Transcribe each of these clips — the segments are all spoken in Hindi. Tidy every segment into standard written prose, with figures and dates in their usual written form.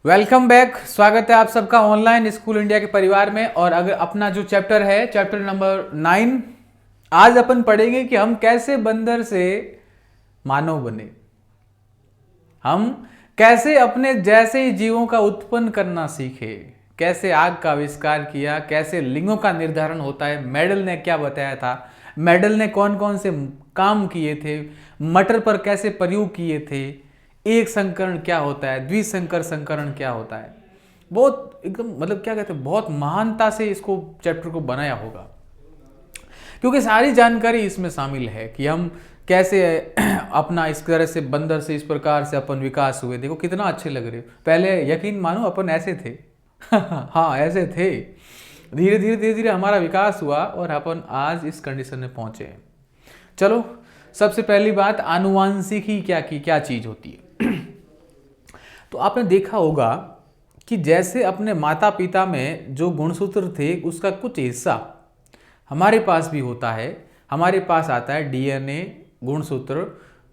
Welcome back. स्वागत है आप सबका ऑनलाइन स्कूल इंडिया के परिवार में। और अगर अपना जो चैप्टर है, चैप्टर नंबर 9, आज अपन पढ़ेंगे कि हम कैसे बंदर से मानव बने। हम कैसे अपने जैसे ही जीवों का उत्पन्न करना सीखे, कैसे आग का आविष्कार किया, कैसे लिंगों का निर्धारण होता है, मेडल ने क्या बताया था, मेडल ने कौन कौन से काम किए थे, मटर पर कैसे प्रयोग किए थे, एक संकरण क्या होता है, द्विसंकर संकरण क्या होता है। बहुत एकदम मतलब क्या कहते हैं, बहुत महानता से इसको चैप्टर को बनाया होगा, क्योंकि सारी जानकारी इसमें शामिल है कि हम कैसे अपना इस तरह से बंदर से इस प्रकार से अपन विकास हुए। देखो कितना अच्छे लग रहे हो। पहले यकीन मानो अपन ऐसे थे हाँ ऐसे थे। धीरे धीरे धीरे धीरे हमारा विकास हुआ और अपन आज इस कंडीशन में पहुंचे हैं। चलो, सबसे पहली बात, आनुवांशिकी क्या चीज होती है। तो आपने देखा होगा कि जैसे अपने माता पिता में जो गुणसूत्र थे उसका कुछ हिस्सा हमारे पास भी होता है। हमारे पास आता है डीएनए, गुणसूत्र,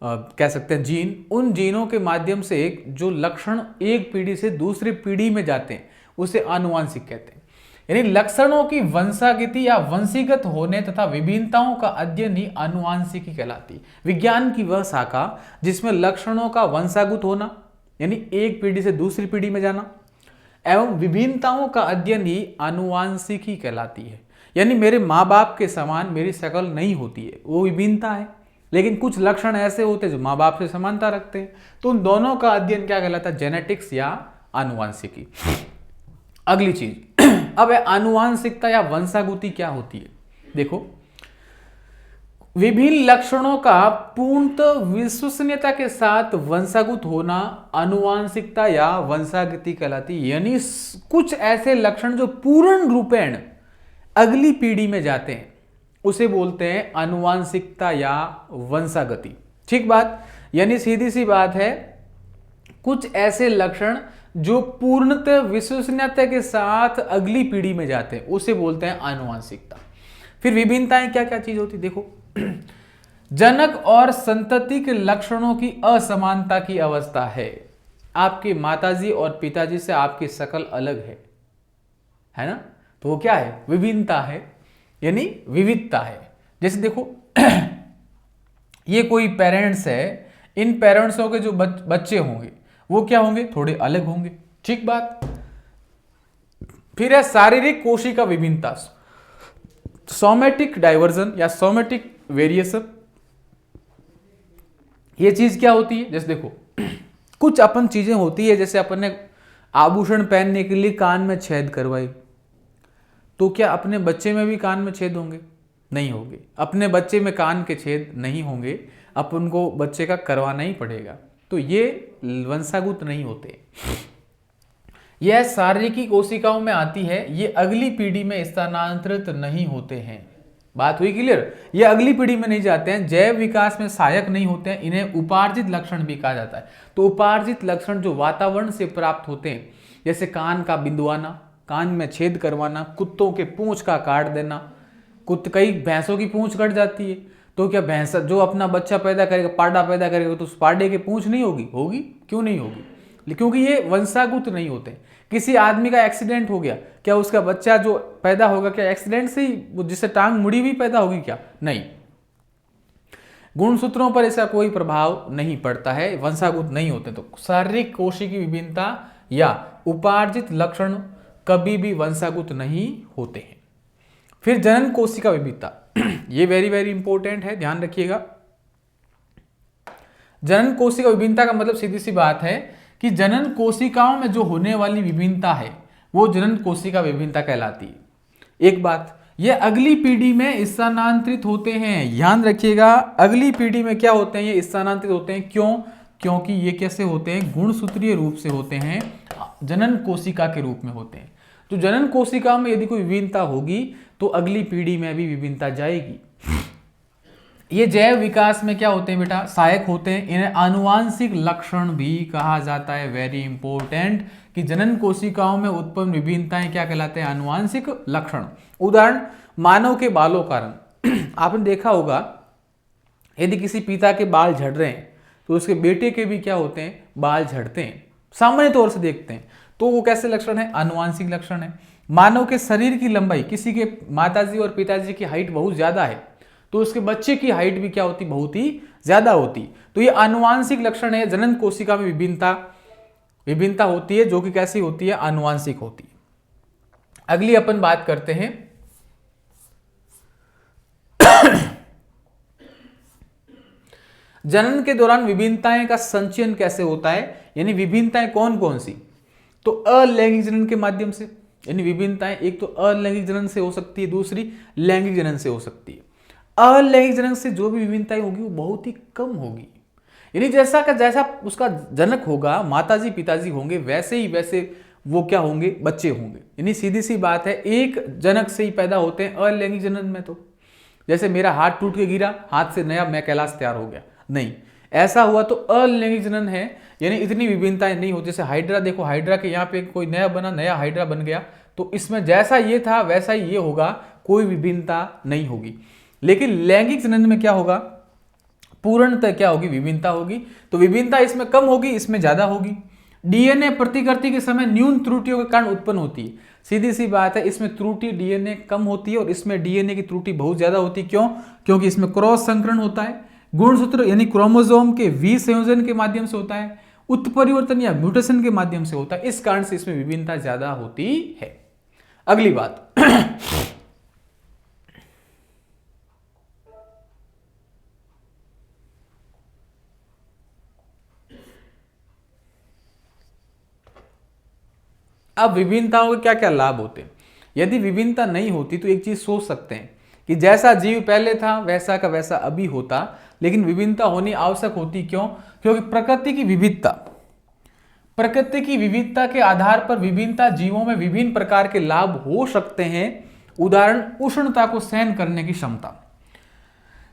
कह सकते हैं जीन। उन जीनों के माध्यम से जो लक्षण एक पीढ़ी से दूसरी पीढ़ी में जाते हैं उसे आनुवांशिक कहते हैं। यानी लक्षणों की वंशागति या वंशीगत होने तथा विभिन्नताओं का अध्ययन ही आनुवांशिकी कहलाती है। विज्ञान की वह शाखा जिसमें लक्षणों का वंशागत होना यानी एक पीढ़ी से दूसरी पीढ़ी में जाना एवं विभिन्नताओं का अध्ययन ही आनुवांशिकी कहलाती है। यानी मेरे माँ बाप के समान मेरी शक्ल नहीं होती है, वो विभिन्नता है, लेकिन कुछ लक्षण ऐसे होते हैं जो माँ बाप से समानता रखते हैं। तो उन दोनों का अध्ययन क्या कहलाता है? जेनेटिक्स या आनुवांशिकी। अगली चीज अब है आनुवांशिकता या वंशागति क्या होती है। देखो, विभिन्न लक्षणों का पूर्णतः विश्वसनीयता के साथ वंशागत होना आनुवांशिकता या वंशागति कहलाती है। यानी कुछ ऐसे लक्षण जो पूर्ण रूपेण अगली पीढ़ी में जाते हैं उसे बोलते हैं आनुवांशिकता या वंशागति। ठीक बात। यानी सीधी सी बात है, कुछ ऐसे लक्षण जो पूर्णतः विश्वसनीयता के साथ अगली पीढ़ी में जाते हैं उसे बोलते हैं आनुवांशिकता। फिर विभिन्नताएं क्या क्या चीज होती, देखो, जनक और संतति के लक्षणों की असमानता की अवस्था है। आपके माताजी और पिताजी से आपकी शक्ल अलग है ना, तो वो क्या है? विभिन्नता है, यानी विविधता है। जैसे देखो ये कोई पेरेंट्स है, इन पेरेंट्सों के जो बच्चे होंगे वो क्या होंगे? थोड़े अलग होंगे। ठीक बात। फिर है शारीरिक कोशिका विभिन्नता, सोमेटिक डाइवर्जन या सोमेटिक वेरिएशन। ये चीज क्या होती है? जैसे देखो कुछ अपन चीजें होती है, जैसे अपन ने आभूषण पहनने के लिए कान में छेद करवाई, तो क्या अपने बच्चे में भी कान में छेद होंगे? नहीं होंगे। अपने बच्चे में कान के छेद नहीं होंगे, अपन को बच्चे का करवाना ही पड़ेगा। तो ये वंशागत नहीं होते। यह शारीरिक कोशिकाओं में आती है, ये अगली पीढ़ी में स्थानांतरित नहीं होते हैं। बात हुई क्लियर? ये अगली पीढ़ी में नहीं जाते हैं, जैव विकास में सहायक नहीं होते हैं, इन्हें उपार्जित लक्षण भी कहा जाता है। तो उपार्जित लक्षण जो वातावरण से प्राप्त होते हैं, जैसे कान का बिंदुआना, कान में छेद करवाना, कुत्तों के पूंछ का काट देना। कई भैंसों की पूंछ कट जाती है, तो क्या भैंस जो अपना बच्चा पैदा करेगा, पाडा पैदा करेगा, तो उस पाडे की पूंछ नहीं होगी? होगी। क्यों नहीं होगी? क्योंकि ये वंशागत नहीं होते। किसी आदमी का एक्सीडेंट हो गया, क्या उसका बच्चा जो पैदा होगा क्या एक्सीडेंट से ही जिससे टांग मुड़ी हुई पैदा होगी? क्या नहीं। गुणसूत्रों पर इसका कोई प्रभाव नहीं पड़ता है, वंशागत नहीं होते। तो शारीरिक कोशिकी विभिन्नता या उपार्जित लक्षण कभी भी वंशागत नहीं होते हैं। फिर जनन कोशिका विविधता, ये वेरी वेरी इंपॉर्टेंट है, ध्यान रखिएगा। जनन कोशिका विभिन्नता का मतलब सीधी सी बात है कि जनन कोशिकाओं में जो होने वाली विभिन्नता है वो जनन कोशिका विभिन्नता कहलाती है। एक बात, ये अगली पीढ़ी में स्थानांतरित होते हैं। ध्यान रखिएगा, अगली पीढ़ी में क्या होते हैं? ये स्थानांतरित होते हैं। क्यों? क्योंकि ये कैसे होते हैं? गुणसूत्रीय रूप से होते हैं, जनन कोशिका के रूप में होते हैं। तो जनन कोशिका में यदि कोई विभिन्नता होगी तो अगली पीढ़ी में भी विभिन्नता जाएगी। ये जैव विकास में क्या होते हैं बेटा? सहायक होते हैं। इन्हें आनुवांशिक लक्षण भी कहा जाता है। वेरी इंपॉर्टेंट कि जनन कोशिकाओं में उत्पन्न विभिन्नताएं क्या कहलाते हैं? आनुवांशिक लक्षण। उदाहरण, मानव के बालों का रंग। आपने देखा होगा यदि किसी पिता के बाल झड़ रहे हैं तो उसके बेटे के भी क्या होते हैं? बाल झड़ते हैं। सामान्य तौर से देखते हैं तो वो कैसे लक्षण है, आनुवांशिक लक्षण है। मानव के शरीर की लंबाई, किसी के माताजी और पिताजी की हाइट बहुत ज्यादा है तो उसके बच्चे की हाइट भी क्या होती, बहुत ही ज्यादा होती, तो ये आनुवांशिक लक्षण है। जनन कोशिका में विभिन्नता होती है जो कि कैसी होती है, आनुवांशिक होती है। अगली अपन बात करते हैं जनन के दौरान विभिन्नताएं का संचयन कैसे होता है, यानी विभिन्नताएं कौन कौन सी, तो अलैंगिक जनन के माध्यम से, यानी विभिन्नताएं एक तो अलैंगिक जनन से हो सकती है, दूसरी लैंगिक जनन से हो सकती है। अलैंगिक जनन से जो भी विभिन्नताएं होगी वो बहुत ही कम होगी, यानी जैसा उसका जनक होगा, माताजी पिताजी होंगे, वैसे वो क्या होंगे, बच्चे होंगे। यानी सीधी सी बात है, एक जनक से ही पैदा होते हैं अलैंगिक जनन में। तो जैसे मेरा हाथ टूट के गिरा, हाथ से नया मैं कैलाश तैयार हो गया, नहीं, ऐसा हुआ तो अलैंगिक जनन है, यानी इतनी विभिन्नताएं नहीं होती। जैसे हाइड्रा देखो, हाइड्रा के यहाँ पे कोई नया बना, नया हाइड्रा बन गया, तो इसमें जैसा ये था वैसा ही ये होगा, कोई विभिन्नता नहीं होगी। लेकिन लैंगिक जनन में क्या होगा, पूर्णतः क्या होगी, विभिन्नता होगी। तो विभिन्नता इसमें कम होगी, इसमें ज्यादा होगी। डीएनए प्रतिकृति के समय न्यून त्रुटियों के कारण उत्पन्न होती है। सीधी सी बात है, इसमें त्रुटि डीएनए कम होती है और इसमें डीएनए की त्रुटि बहुत ज्यादा होती है। क्यों? क्योंकि इसमें क्रॉस संकरण होता है, गुणसूत्र यानी क्रोमोसोम के विसंयोजन के माध्यम से होता है, उत्परिवर्तन या म्यूटेशन के माध्यम से होता है, इस कारण से इसमें विभिन्नता ज्यादा होती है। अगली बात अब विभिन्नताओं के क्या क्या लाभ होते हैं। यदि विभिन्नता नहीं होती तो एक चीज सोच सकते हैं कि जैसा जीव पहले था वैसा का वैसा अभी होता, लेकिन विभिन्नता होनी आवश्यक होती। क्यों? क्योंकि प्रकृति की विविधता के आधार पर विभिन्नता जीवों में विभिन्न प्रकार के लाभ हो सकते हैं। उदाहरण, उष्णता को सहन करने की क्षमता।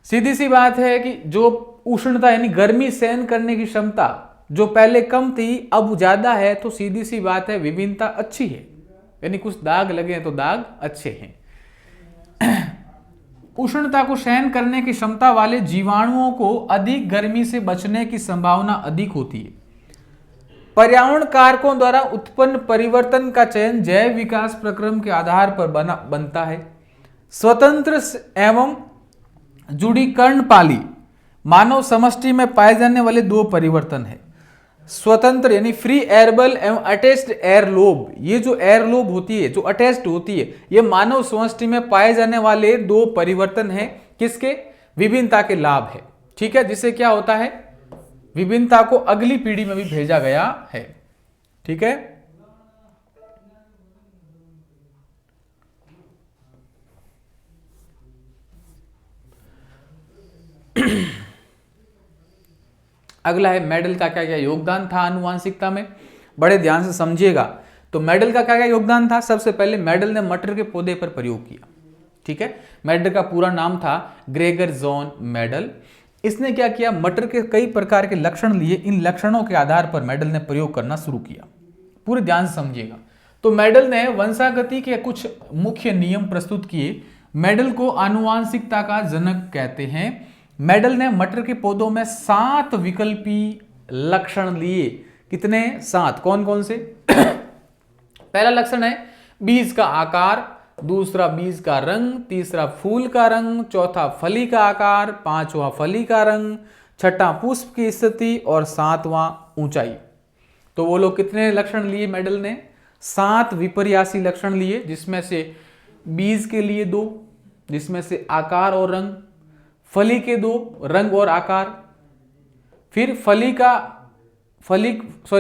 सीधी सी बात है कि जो उष्णता यानी गर्मी सहन करने की क्षमता जो पहले कम थी अब ज्यादा है, तो सीधी सी बात है विभिन्नता अच्छी है, यानी कुछ दाग लगे हैं तो दाग अच्छे हैं। उष्णता को सहन करने की क्षमता वाले जीवाणुओं को अधिक गर्मी से बचने की संभावना अधिक होती है। पर्यावरण कारकों द्वारा उत्पन्न परिवर्तन का चयन जैव विकास प्रक्रम के आधार पर बनता है। स्वतंत्र एवं जुड़ी कर्णपाली मानव समष्टि में पाए जाने वाले दो परिवर्तन है। स्वतंत्र यानी फ्री एयरबल एवं अटैच्ड एयरलोब, ये जो एयरलोब होती है, जो अटैच्ड होती है, ये मानव समष्टि में पाए जाने वाले दो परिवर्तन है। किसके? विभिन्नता के लाभ है। ठीक है, जिससे क्या होता है, विभिन्नता को अगली पीढ़ी में भी भेजा गया है। ठीक है, अगला है मेडल का क्या क्या योगदान था आनुवांशिकता में। बड़े ध्यान से समझिएगा। तो मेडल का क्या क्या योगदान था? सबसे पहले मेडल ने मटर के पौधे पर प्रयोग किया। ठीक है, मेडल का पूरा नाम था ग्रेगर जॉन मेडल। इसने क्या किया, मटर के कई प्रकार के लक्षण लिए, इन लक्षणों के आधार पर मेडल ने प्रयोग करना शुरू किया। पूरे ध्यान से समझिएगा। तो मेडल ने वंशागति के कुछ मुख्य नियम प्रस्तुत किए। मेडल को आनुवांशिकता का जनक कहते हैं। मेडल ने मटर के पौधों में 7 विकल्पी लक्षण लिए। कितने? 7। कौन कौन से? पहला लक्षण है बीज का आकार, दूसरा बीज का रंग, तीसरा फूल का रंग, चौथा फली का आकार, पांचवा फली का रंग, छठा पुष्प की स्थिति और 7वां ऊंचाई। तो वो लोग कितने लक्षण लिए मेडल ने? 7 विपर्यासी लक्षण लिए, जिसमें से बीज के लिए 2, जिसमें से आकार और रंग, फली के 2 रंग और आकार, फिर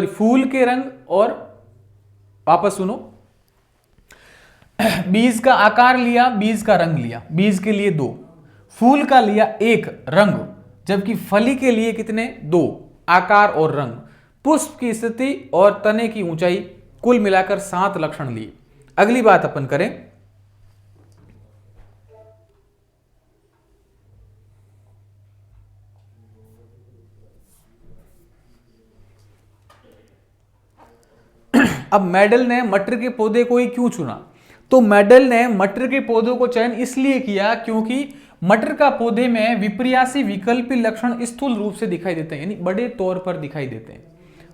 फूल के रंग और वापस सुनो, बीज का आकार लिया, बीज का रंग लिया, बीज के लिए 2, फूल का लिया 1 रंग, जबकि फली के लिए कितने? 2 आकार और रंग, पुष्प की स्थिति और तने की ऊंचाई, कुल मिलाकर 7 लक्षण लिए। अगली बात अपन करें, अब मेडल ने मटर के पौधे को ही क्यों चुना? तो मेडल ने मटर के पौधों को चयन इसलिए किया क्योंकि मटर का पौधे में विपर्यासी विकल्पी लक्षण स्थूल रूप से दिखाई देते हैं, यानी बड़े तौर पर दिखाई देते हैं।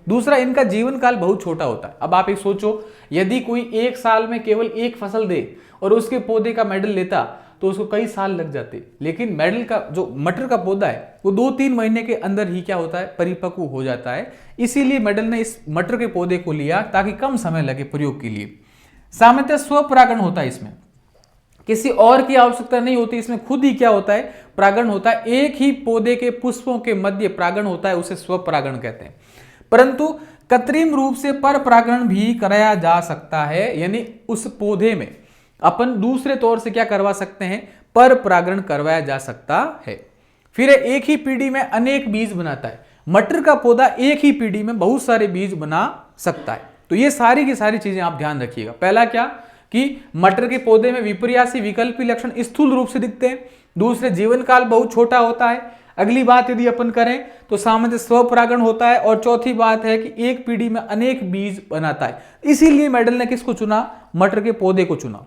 दूसरा, इनका जीवन काल बहुत छोटा होता है। अब आप एक सोचो, यदि कोई एक साल में केवल एक फसल दे और उसके पौधे का मेडल लेता तो उसको कई साल लग जाते, लेकिन मेडल का जो मटर का पौधा है वो 2-3 महीने के अंदर ही क्या होता है, परिपक्व हो जाता है। इसीलिए मेडल ने इस मटर के पौधे को लिया ताकि कम समय लगे प्रयोग के लिए। सामान्यतः स्वपरागण होता है, इसमें किसी और की आवश्यकता नहीं होती, इसमें खुद ही क्या होता है, परागण होता है। एक ही पौधे के पुष्पों के मध्य परागण होता है, उसे स्वपरागण कहते हैं। परंतु कृत्रिम रूप से पर परागण भी कराया जा सकता है, यानी उस पौधे में अपन दूसरे तौर से क्या करवा सकते हैं, पर परागण करवाया जा सकता है। फिर एक ही पीढ़ी में अनेक बीज बनाता है। मटर का पौधा एक ही पीढ़ी में बहुत सारे बीज बना सकता है। तो ये सारी की सारी चीजें आप ध्यान रखिएगा। पहला क्या कि मटर के पौधे में विपर्यासी विकल्पी लक्षण स्थूल रूप से दिखते हैं। दूसरे, जीवन काल बहुत छोटा होता है। अगली बात यदि अपन करें तो सामान्य स्वपरागण होता है। और चौथी बात है कि एक पीढ़ी में अनेक बीज बनाता है। इसीलिए मेडल ने किसको चुना, मटर के पौधे को चुना।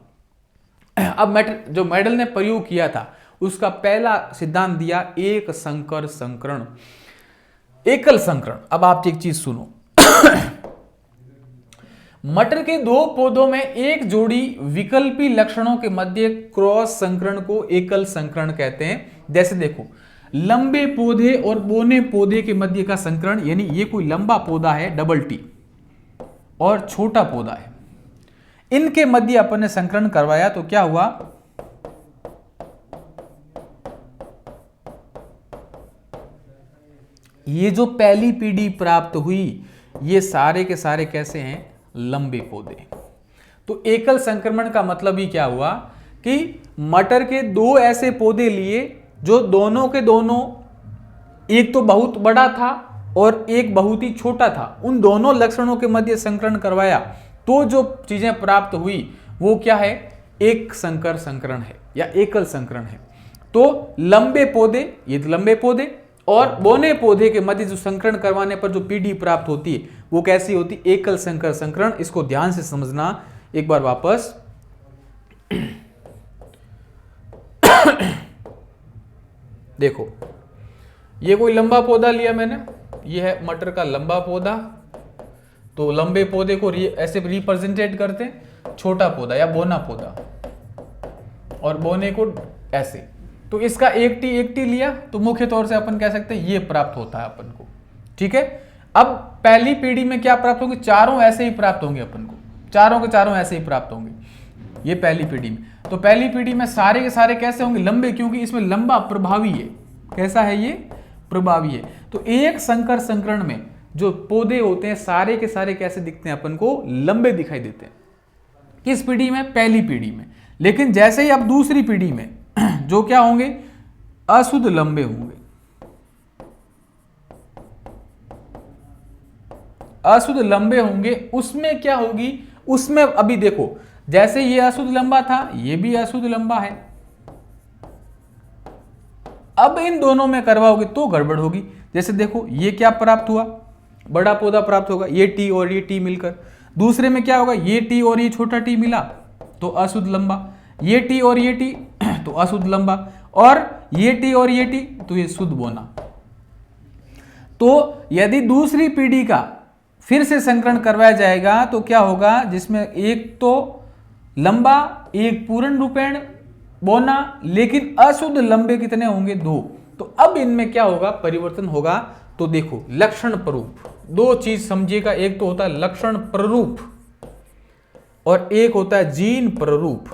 अब जो मेडल ने प्रयोग किया था उसका पहला सिद्धांत दिया एक संकर संकरण, एकल संकरण। अब आप एक चीज सुनो, मटर के 2 पौधों में एक जोड़ी विकल्पी लक्षणों के मध्य क्रॉस संकरण को एकल संकरण कहते हैं। जैसे देखो, लंबे पौधे और बोने पौधे के मध्य का संकरण, यानी ये कोई लंबा पौधा है डबल टी और छोटा पौधा है, इनके मध्य अपन ने संकरण करवाया तो क्या हुआ, ये जो पहली पीढ़ी प्राप्त हुई ये सारे के सारे कैसे हैं, लंबे पौधे। तो एकल संक्रमण का मतलब ही क्या हुआ कि मटर के 2 ऐसे पौधे लिए जो दोनों के दोनों, एक तो बहुत बड़ा था और एक बहुत ही छोटा था, उन दोनों लक्षणों के मध्य संकरण करवाया तो जो चीजें प्राप्त हुई वो क्या है, एक संकर संकरण है या एकल संकरण है। तो लंबे पौधे, ये तो लंबे पौधे और बोने पौधे के मध्य जो संकरण करवाने पर जो पीढ़ी प्राप्त होती है वो कैसी होती, एकल संकर संकरण। इसको ध्यान से समझना एक बार वापस। देखो, ये कोई लंबा पौधा लिया मैंने, ये है मटर का लंबा पौधा। तो लंबे पौधे को ऐसे रिप्रेजेंटेट करते हैं, छोटा पौधा या बोना पौधा, और बोने को ऐसे। तो इसका एक टी लिया तो मुख्य तौर से अपन कह सकते हैं ये प्राप्त होता है अपन को। ठीक है, अब पहली पीढ़ी में क्या प्राप्त होंगे, चारों ऐसे ही प्राप्त होंगे अपन को, चारों के चारों ऐसे ही प्राप्त होंगे ये पहली पीढ़ी में। तो पहली पीढ़ी में सारे के सारे कैसे होंगे, लंबे, क्योंकि इसमें लंबा प्रभावी है। कैसा है ये, प्रभावी है। तो एक संकर संकरण में जो पौधे होते हैं सारे के सारे कैसे दिखते हैं अपन को, लंबे दिखाई देते हैं। किस पीढ़ी में, पहली पीढ़ी में। लेकिन जैसे ही अब दूसरी पीढ़ी में जो क्या होंगे, अशुद्ध लंबे होंगे। अशुद्ध लंबे होंगे, उसमें क्या होगी, उसमें अभी देखो जैसे ये अशुद्ध लंबा था ये भी अशुद्ध लंबा है। अब इन दोनों में करवाओगे तो गड़बड़ होगी। जैसे देखो ये क्या प्राप्त हुआ, बड़ा पौधा प्राप्त होगा, ये टी और ये टी मिलकर। दूसरे में क्या होगा, ये टी और ये छोटा टी मिला तो अशुद्ध लंबा, ये टी और ये टी तो अशुद्ध लंबा, और ये टी और ये टी तो ये शुद्ध बोना। तो यदि दूसरी पीढ़ी का फिर से संकरण करवाया जाएगा तो क्या होगा, जिसमें एक तो लंबा एक पूर्ण रूपेण बोना, लेकिन अशुद्ध लंबे कितने होंगे, 2। तो अब इनमें क्या होगा, परिवर्तन होगा। तो देखो लक्षण प्ररूप, 2 चीज समझिएगा, एक तो होता है लक्षण प्ररूप और एक होता है जीन प्ररूप।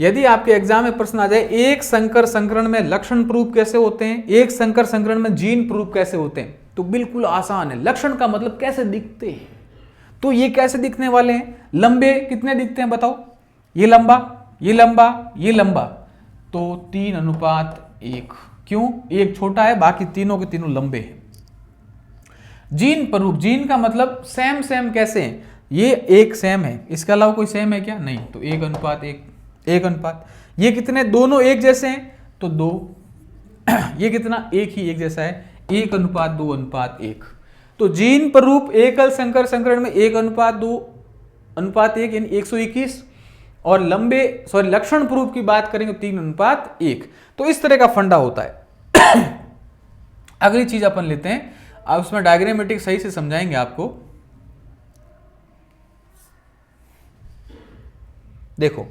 यदि आपके एग्जाम में प्रश्न आ जाए एक संकर संकरण में लक्षण प्ररूप कैसे होते हैं, एक संकर संकरण में जीन प्ररूप कैसे होते हैं, तो बिल्कुल आसान है। लक्षण का मतलब कैसे दिखते हैं, तो ये कैसे दिखने वाले हैं, लंबे कितने दिखते हैं बताओ, ये लंबा, ये लंबा, ये लंबा, तो 3:1। क्यों, एक छोटा है, बाकी तीनों के तीनों लंबे हैं। जीन प्ररूप, जीन का मतलब सेम सेम कैसे हैं, ये एक सेम है, इसके अलावा कोई सेम है क्या, नहीं, तो 1:1, 1:। ये कितने, दोनों एक जैसे हैं तो 2। ये कितना, एक ही एक जैसा है, 1:2:1। तो जीन प्ररूप एकल संकर संकरण में 1:2:1 यानी 121, और लक्षण प्ररूप की बात करेंगे 3:1। तो इस तरह का फंडा होता है। अगली चीज अपन लेते हैं आप उसमें डायग्रामेटिक सही से समझाएंगे आपको। देखो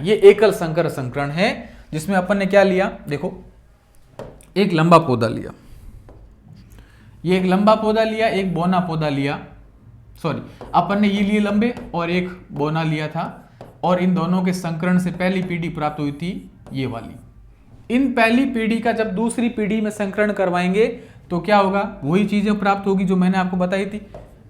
ये एकल संकर संकरण है जिसमें अपन ने क्या लिया, देखो एक लंबा पौधा लिया, ये एक लंबा पौधा लिया, एक बौना पौधा लिया, सॉरी अपन ने ये लिए लंबे और एक बौना लिया था, और इन दोनों के संकरण से पहली पीढ़ी प्राप्त हुई थी ये वाली। इन पहली पीढ़ी का जब दूसरी पीढ़ी में संकरण करवाएंगे तो क्या होगा, वही चीजें प्राप्त होगी जो मैंने आपको बताई थी,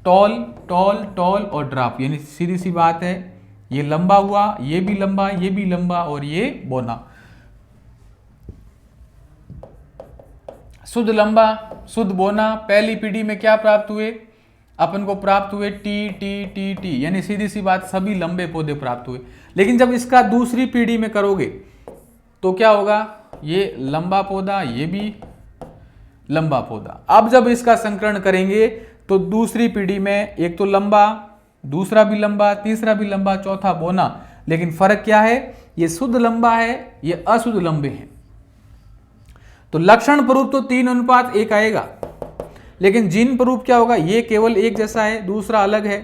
टॉल टॉल टॉल और ड्राप। यानी सीधी सी बात है, ये लंबा हुआ, ये भी लंबा, ये भी लंबा और ये बौना। शुद्ध लंबा शुद्ध बौना पहली पीढ़ी में क्या प्राप्त हुए, अपन को प्राप्त हुए टी टी टी टी, यानी सीधी सी बात सभी लंबे पौधे प्राप्त हुए। लेकिन जब इसका दूसरी पीढ़ी में करोगे तो क्या होगा, ये लंबा पौधा, ये भी लंबा पौधा। अब जब इसका संकरण करेंगे तो दूसरी पीढ़ी में एक तो लंबा, दूसरा भी लंबा, तीसरा भी लंबा, चौथा बौना। लेकिन फर्क क्या है, ये शुद्ध लंबा है, ये अशुद्ध लंबे हैं। तो लक्षण स्वरूप तो 3:1 आएगा, लेकिन जीन स्वरूप क्या होगा, ये केवल एक जैसा है, दूसरा अलग है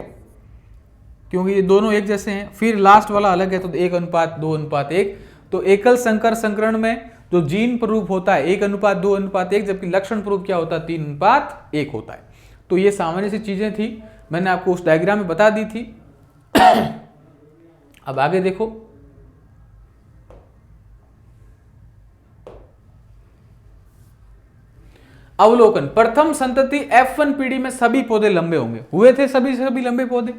क्योंकि ये दोनों एक जैसे हैं, फिर लास्ट वाला अलग है तो 1:2:1। तो एकल संकर संकरण में जो जीन स्वरूप होता है 1:2:1, जबकि लक्षण स्वरूप क्या होता है 3:1 होता है। तो ये सामान्य सी चीजें थी, मैंने आपको उस डायग्राम में बता दी थी। अब आगे देखो, अवलोकन। प्रथम संतति F1 पीढ़ी में सभी पौधे लंबे होंगे, हुए थे सभी लंबे पौधे।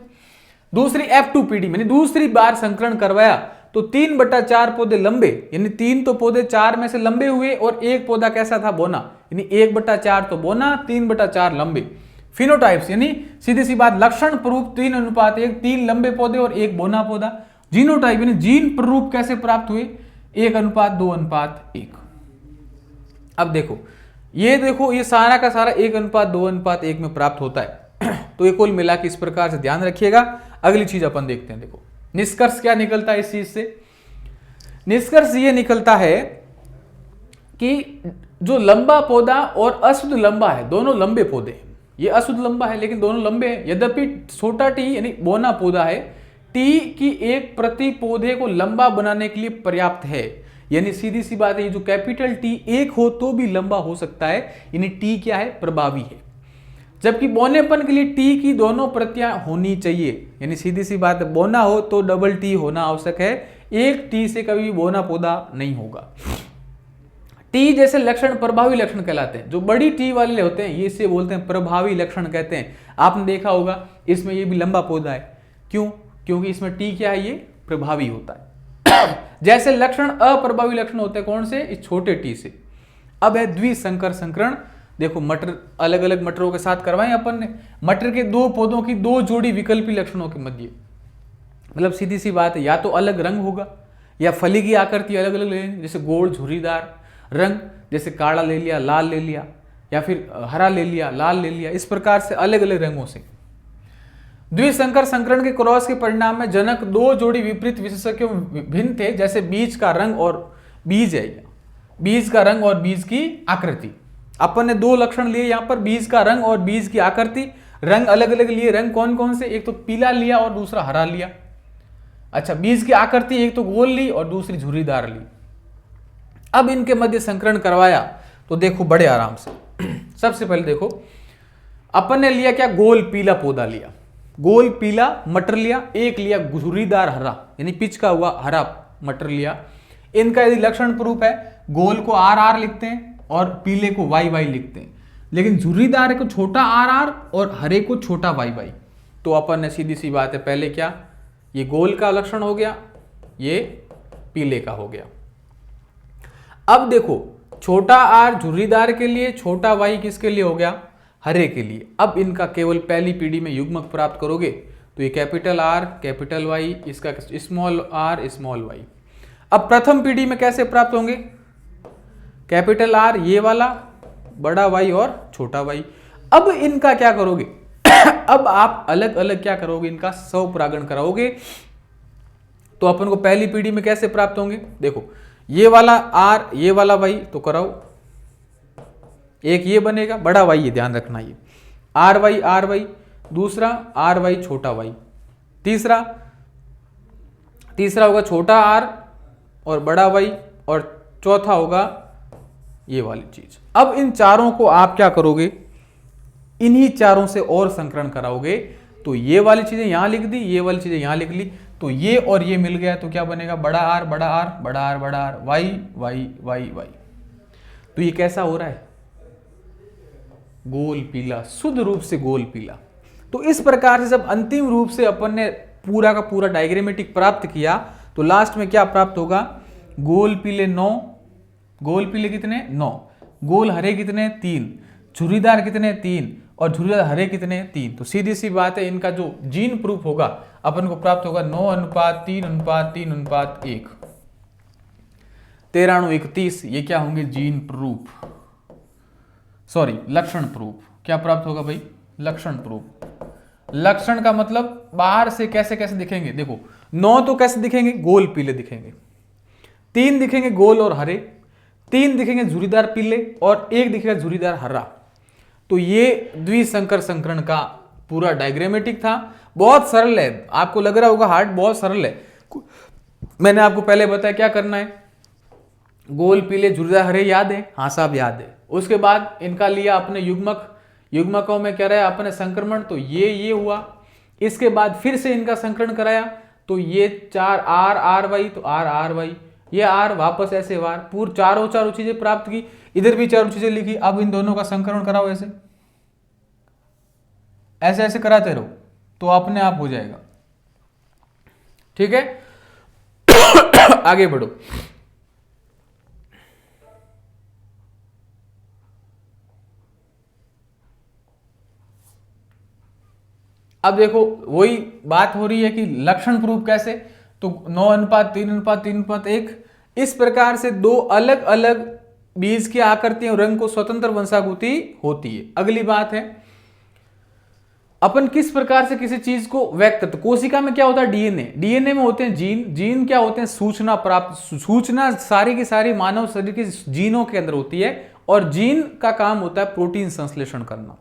दूसरी F2 पीढ़ी में दूसरी बार संकरण करवाया तो 3/4 पौधे लंबे, यानी 3 तो पौधे 4 में से लंबे हुए और एक पौधा कैसा था, बोना, यानी 1/4 तो बोना, 3/4 लंबे। फिनोटाइप्स यानी सीधी सी बात लक्षण प्ररूप 3:1, 3 लंबे पौधे और एक बोना पौधा। जीनोटाइप यानी जीन प्ररूप कैसे प्राप्त हुए, 1:2:1। अब देखो ये सारा का सारा 1:2:1 में प्राप्त होता है। तो ये कुल मिला के इस प्रकार से ध्यान रखिएगा। अगली चीज अपन देखते हैं। देखो निष्कर्ष क्या निकलता है इस चीज से, निष्कर्ष ये निकलता है कि जो लंबा पौधा और अशुद्ध लंबा है, दोनों लंबे पौधे हैं। ये अशुद्ध लंबा है लेकिन दोनों लंबे हैं। यद्यपि छोटा टी यानी बोना पौधा है, टी की एक प्रति पौधे को लंबा बनाने के लिए पर्याप्त है। यानी सीधी सी बात है, ये जो कैपिटल टी एक हो तो भी लंबा हो सकता है, यानी टी क्या है, प्रभावी है। जबकि बोनेपन के लिए टी की दोनों प्रतियां होनी चाहिए, यानी सीधी सी बात है, बोना हो तो डबल टी होना आवश्यक है। एक टी से कभी भी बोना पौधा नहीं होगा। टी जैसे लक्षण प्रभावी लक्षण कहलाते हैं। जो बड़ी टी वाले होते हैं ये इसे बोलते हैं प्रभावी लक्षण कहते हैं। आपने देखा होगा इसमें ये भी लंबा पौधा है, क्यों, क्योंकि इसमें टी क्या है, ये प्रभावी होता है। जैसे लक्षण अप्रभावी लक्षण होते हैं, कौन से, इस छोटे टी से। अब है द्विसंकर संकरण। देखो मटर अलग अलग मटरों के साथ करवाएं अपन ने, मटर के दो पौधों की दो जोड़ी विकल्पी लक्षणों के मध्य, मतलब सीधी सी बात है, या तो अलग रंग होगा या फली की आकृति अलग अलग लेनी, जैसे गोल झुर्रीदार रंग, जैसे काला ले लिया, लाल ले लिया, या फिर हरा ले लिया, लाल ले लिया, इस प्रकार से अलग अलग रंगों से। द्विसंकर संकरण के क्रॉस के परिणाम में जनक दो जोड़ी विपरीत विशेषज्ञों भिन्न थे, जैसे बीज का रंग और बीज है, बीज का रंग और बीज की आकृति। अपन ने दो लक्षण लिए यहां पर, बीज का रंग और बीज की आकृति। रंग अलग अलग लिए, रंग कौन कौन से, एक तो पीला लिया और दूसरा हरा लिया। अच्छा, बीज की आकृति एक तो गोल ली और दूसरी झुर्रीदार ली। अब इनके मध्य संकरण करवाया तो देखो बड़े आराम से। सबसे पहले देखो अपन ने लिया क्या, गोल पीला पौधा लिया, गोल पीला मटर लिया, एक लिया झुर्रीदार हरा यानी पिच का हुआ हरा मटर लिया। इनका यदि लक्षण प्रूफ है, गोल को RR लिखते हैं और पीले को YY लिखते हैं, लेकिन झुर्रीदार को छोटा RR और हरे को छोटा YY। तो अपन ने सीधी सी बात है, पहले क्या, ये गोल का लक्षण हो गया, ये पीले का हो गया। अब देखो छोटा R झुर्रीदार के लिए, छोटा Y किसके लिए हो गया, हरे के लिए। अब इनका केवल पहली पीढ़ी में युग्मक प्राप्त करोगे तो ये कैपिटल R कैपिटल Y, इसका स्मॉल r स्मॉल y। अब प्रथम पीढ़ी में कैसे प्राप्त होंगे, कैपिटल R ये वाला, बड़ा Y और छोटा y। अब इनका क्या करोगे अब आप अलग अलग क्या करोगे, इनका स्वपरागण कराओगे। तो अपन को पहली पीढ़ी में कैसे प्राप्त होंगे, देखो ये वाला R ये वाला Y तो कराओ, एक ये बनेगा बड़ा वाई, ये ध्यान रखना, ये आर वाई, दूसरा आर वाई छोटा वाई, तीसरा होगा छोटा आर और बड़ा वाई, और चौथा होगा ये वाली चीज। अब इन चारों को आप क्या करोगे, इन्हीं चारों से और संकरण कराओगे। तो ये वाली चीजें यहां लिख दी, ये वाली चीजें यहां लिख ली, तो ये और ये मिल गया, तो क्या बनेगा, बड़ा आर बड़ा आर बड़ा आर बड़ा R, Y Y Y Y. तो ये कैसा हो रहा है, गोल पीला, शुद्ध रूप से गोल पीला। तो इस प्रकार से जब अंतिम रूप से अपन ने पूरा का पूरा डायग्रामेटिक प्राप्त किया, तो लास्ट में क्या प्राप्त होगा, गोल पीले 9, गोल पीले कितने 9, गोल हरे कितने 3, झुर्रीदार कितने 3, और झुर्रीदार हरे कितने 3। तो सीधी सी बात है, इनका जो जीन प्रूफ होगा अपन को प्राप्त होगा 9:3:3:1, 13:31। ये क्या होंगे, जीन प्रूफ, सॉरी लक्षण प्रूफ। क्या प्राप्त होगा भाई, लक्षण प्रूफ। लक्षण का मतलब बाहर से कैसे कैसे दिखेंगे, देखो 9 तो कैसे दिखेंगे, गोल पीले दिखेंगे, 3 दिखेंगे गोल और हरे, 3 दिखेंगे झुर्रीदार पीले, और 1 दिखेगा झुर्रीदार हरा। तो ये द्विसंकर संकरण का पूरा डायग्रामेटिक था। बहुत सरल है, आपको लग रहा होगा हार्ड, बहुत सरल है। मैंने आपको पहले बताया क्या करना है, गोल पीले झुर्रीदार हरे याद है, हाँ साहब याद है। उसके बाद इनका लिया अपने युग्मक, युग्मकों में क्या रहा अपने संक्रमण, तो ये हुआ। इसके बाद फिर से इनका संकरण कराया, तो ये 4 आर वाई, तो आर वाई, ये आर वापस ऐसे वार, पूरे चारों चीजें प्राप्त की, इधर भी चारों चीजें लिखी। अब इन दोनों का संकरण कराओ, ऐसे ऐसे ऐसे कराते रहो, तो अपने आप हो जाएगा। ठीक है आगे बढ़ो। अब देखो वही बात हो रही है कि लक्षण प्रूफ कैसे, तो 9:3:3:1, इस प्रकार से दो अलग अलग बीज की आकृति और रंग को स्वतंत्र वंशागुति होती है। अगली बात है अपन किस प्रकार से किसी चीज को व्यक्त करते। कोशिका में क्या होता है, डीएनए में होते हैं जीन क्या होते हैं, सूचना प्राप्त, सूचना सारी की सारी मानव शरीर के जीनों के अंदर होती है, और जीन का काम होता है प्रोटीन संश्लेषण करना।